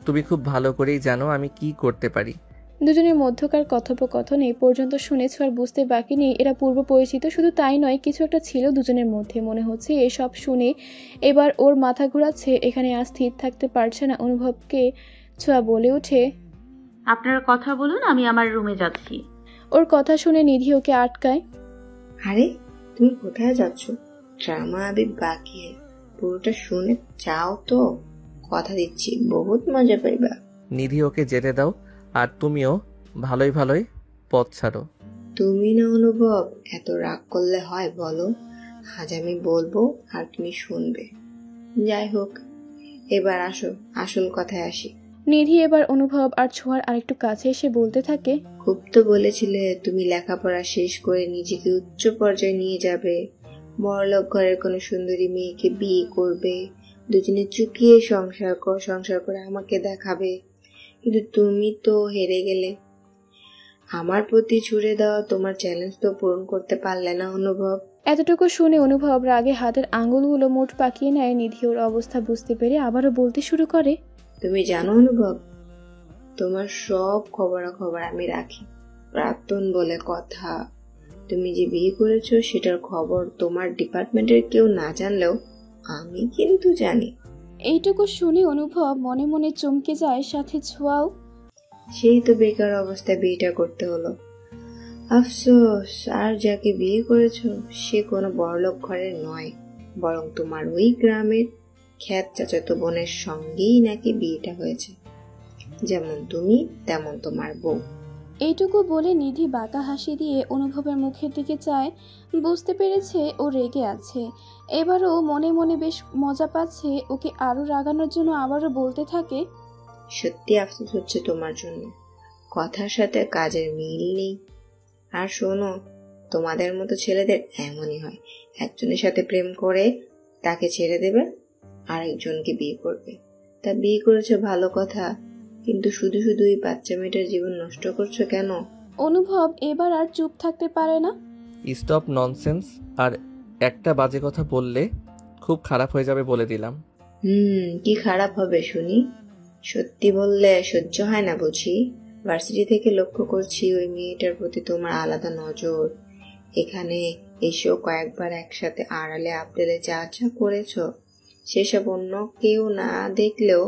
তুমি খুব ভালো করেই জানো আমি কি করতে পারি। দুজনের মধ্যকার কথোপকথন এই পর্যন্ত শুনে ছোঁয়ার বুঝতে বাকি নেই এরা পূর্ব পরিচিত। শুধু তাই নয়, কিছু একটা ছিল দুজনের মধ্যে। মনে হচ্ছে এসব শুনে এবার ওর মাথা ঘোরাচ্ছে, এখানে আর স্থির থাকতে পারছে না। অনুভবকে ছোঁয়া বলে ওঠে, আপনারা কথা বলুন, আমি আমার রুমে যাচ্ছি। ওর কথা শুনে নিধি ওকে আটকায়। আরে তুমি কোথায় যাচ্ছ? ড্রামা আবি বাকি, পুরোটা শুনে যাও তো, কথা দিচ্ছি বহুত মজা পাইবা। নিধি, ওকে যেতে দাও, আর তুমিও ভালোই ভালোই পথ ছাড়ো। তুমি না অনুভব, এত রাগ করলে হয় বলো? আজ আমি বলবো আর তুমি শুনবে। যাই হোক, এবার আসো আসল কথায় আসি। নিধি এবার অনুভব আর ছোঁয়ার আরেকটু কাছে এসে বলতে থাকে, খুব তো বলেছিলে তুমি লেখাপড়া শেষ করে নিজেকে উচ্চ পর্যায়ে নিয়ে যাবে, বড়লোক ঘরের কোনো সুন্দরী মেয়েকে বিয়ে করবে, দুজনে চুকিয়ে সংসার করে আমাকে দেখাবে। কিন্তু তুমি তো হেরে গেলে। আমার প্রতি ছুড়ে দেওয়া তোমার চ্যালেঞ্জ তো পূরণ করতে পারলে না অনুভব। এতটুকু শুনে অনুভব রাগে হাতের আঙুলগুলো মুঠ পাকিয়ে নেয়। নিধি ওর অবস্থা বুঝতে পেরে আবারও বলতে শুরু করে, তুমি জানো অনুভব, তোমার সব খবরাখবর আমি রাখি। প্রাক্তন বলে কথা, তুমি যে বিয়ে করেছো সেটার খবর তোমার ডিপার্টমেন্টের কেউ না জানলেও আমি কিন্তু জানি। এইটুকু শুনে অনুভব মনে মনে চমকে যায়, সাথে ছোঁয়াও। সেই তো বেকার অবস্থায় বিয়েটা করতে হলো। আফসোস, আর যাকে বিয়ে করেছো সে কোনো বড়লোক ঘরের নয়, বরং তোমার ওই গ্রামের খ্যাত চাচাতো বোনের সঙ্গেই নাকি বিয়েটা হয়েছে। যেমন তুমি তেমন তোমার বউ। এইটুকু বলে নিধি বাঁকা হাসি দিয়ে অনুভবের মুখের দিকে চায়। বুঝতে পেরেছে ও রেগে আছে। এবারও মনে মনে বেশ মজা পাচ্ছে। ওকে আরো রাগানোর জন্য আবারও বলতে থাকে, সত্যি আফসোস হচ্ছে তোমার জন্য, কথার সাথে কাজের মিল নেই। আর শোনো, তোমাদের মতো ছেলেদের এমনই হয়, একজনের সাথে প্রেম করে তাকে ছেড়ে দেবে, আরেকজনকে বিয়ে করবে। তা বিয়ে করেছো ভালো কথা, কিন্তু শুধু শুধু ওই বাচ্চা মেয়েটার জীবন নষ্ট করছো কেন? অনুভব এবার আর চুপ থাকতে পারে না। Stop nonsense. আর একটা বাজে কথা বললে খুব খারাপ হয়ে যাবে বলে দিলাম। কি খারাপ হবে শুনি? সত্যি বললে সহ্য হয় না বুঝি? ভার্সিটি থেকে লক্ষ্য করছি ওই মেয়েটার প্রতি তোমার আলাদা নজর। এখানে এসেও কয়েকবার একসাথে আড়ালে আবডালে যা যা করেছ সেসব অন্য কেউ না দেখলেও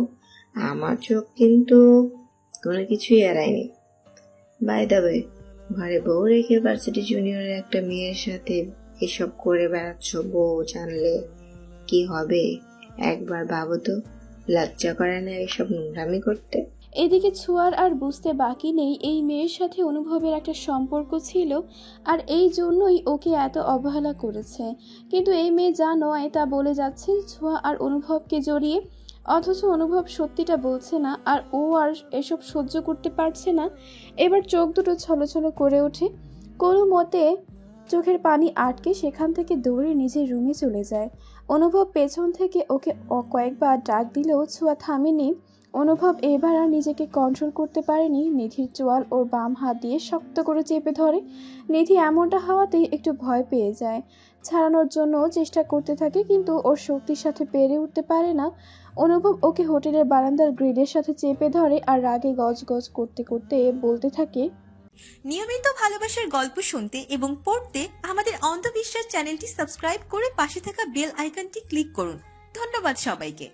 আমার চোখ কিন্তু কোনো কিছুই এড়ায়নি। বাই দ্য ওয়ে, ঘরে বউ রেখে ভার্সিটি জুনিয়রের একটা মেয়ের সাথে এসব করে বেড়াচ্ছ, বউ জানলে কি হবে? একবার ভাবো তো, লজ্জা করে না এসব নোংরামি করতে? এদিকে ছোঁয়ার আর বুঝতে বাকি নেই এই মেয়ের সাথে অনুভবের একটা সম্পর্ক ছিল, আর এই জন্যই ওকে এত অবহেলা করেছে। কিন্তু এই মেয়ে যা নয় তা বলে যাচ্ছে ছোঁয়া আর অনুভবকে জড়িয়ে, অথচ অনুভব সত্যিটা বলছে না, আর ও আর এসব সহ্য করতে পারছে না। এবার চোখ দুটো ছলছল করে ওঠে। কোনো মতে চোখের পানি আটকে সেখান থেকে দৌড়ে নিজের রুমে চলে যায়। অনুভব পেছন থেকে ওকে কয়েকবার ডাক দিলেও ছোঁয়া থামেনি। অনুভব এবার আর নিজেকে কন্ট্রোল করতে পারেনি। নিধির চোয়াল ওর বাম হাত দিয়ে শক্ত করে চেপে ধরে। নিধি এমনটা হওয়াতেই একটু ভয় পেয়ে যায়, ছাড়ানোর জন্য চেষ্টা করতে থাকে, কিন্তু ওর শক্তির সাথে পেরে উঠতে পারে না। অনুভব ওকে হোটেলের বারান্দার গ্রিলের সাথে চেপে ধরে আর রাগে গজগজ করতে করতে বলতে থাকে, নিয়মিত ভালোবাসার গল্প শুনতে এবং পড়তে আমাদের অন্ধবিশ্বাস চ্যানেলটি সাবস্ক্রাইব করে পাশে থাকা বেল আইকনটি ক্লিক করুন। ধন্যবাদ সবাইকে।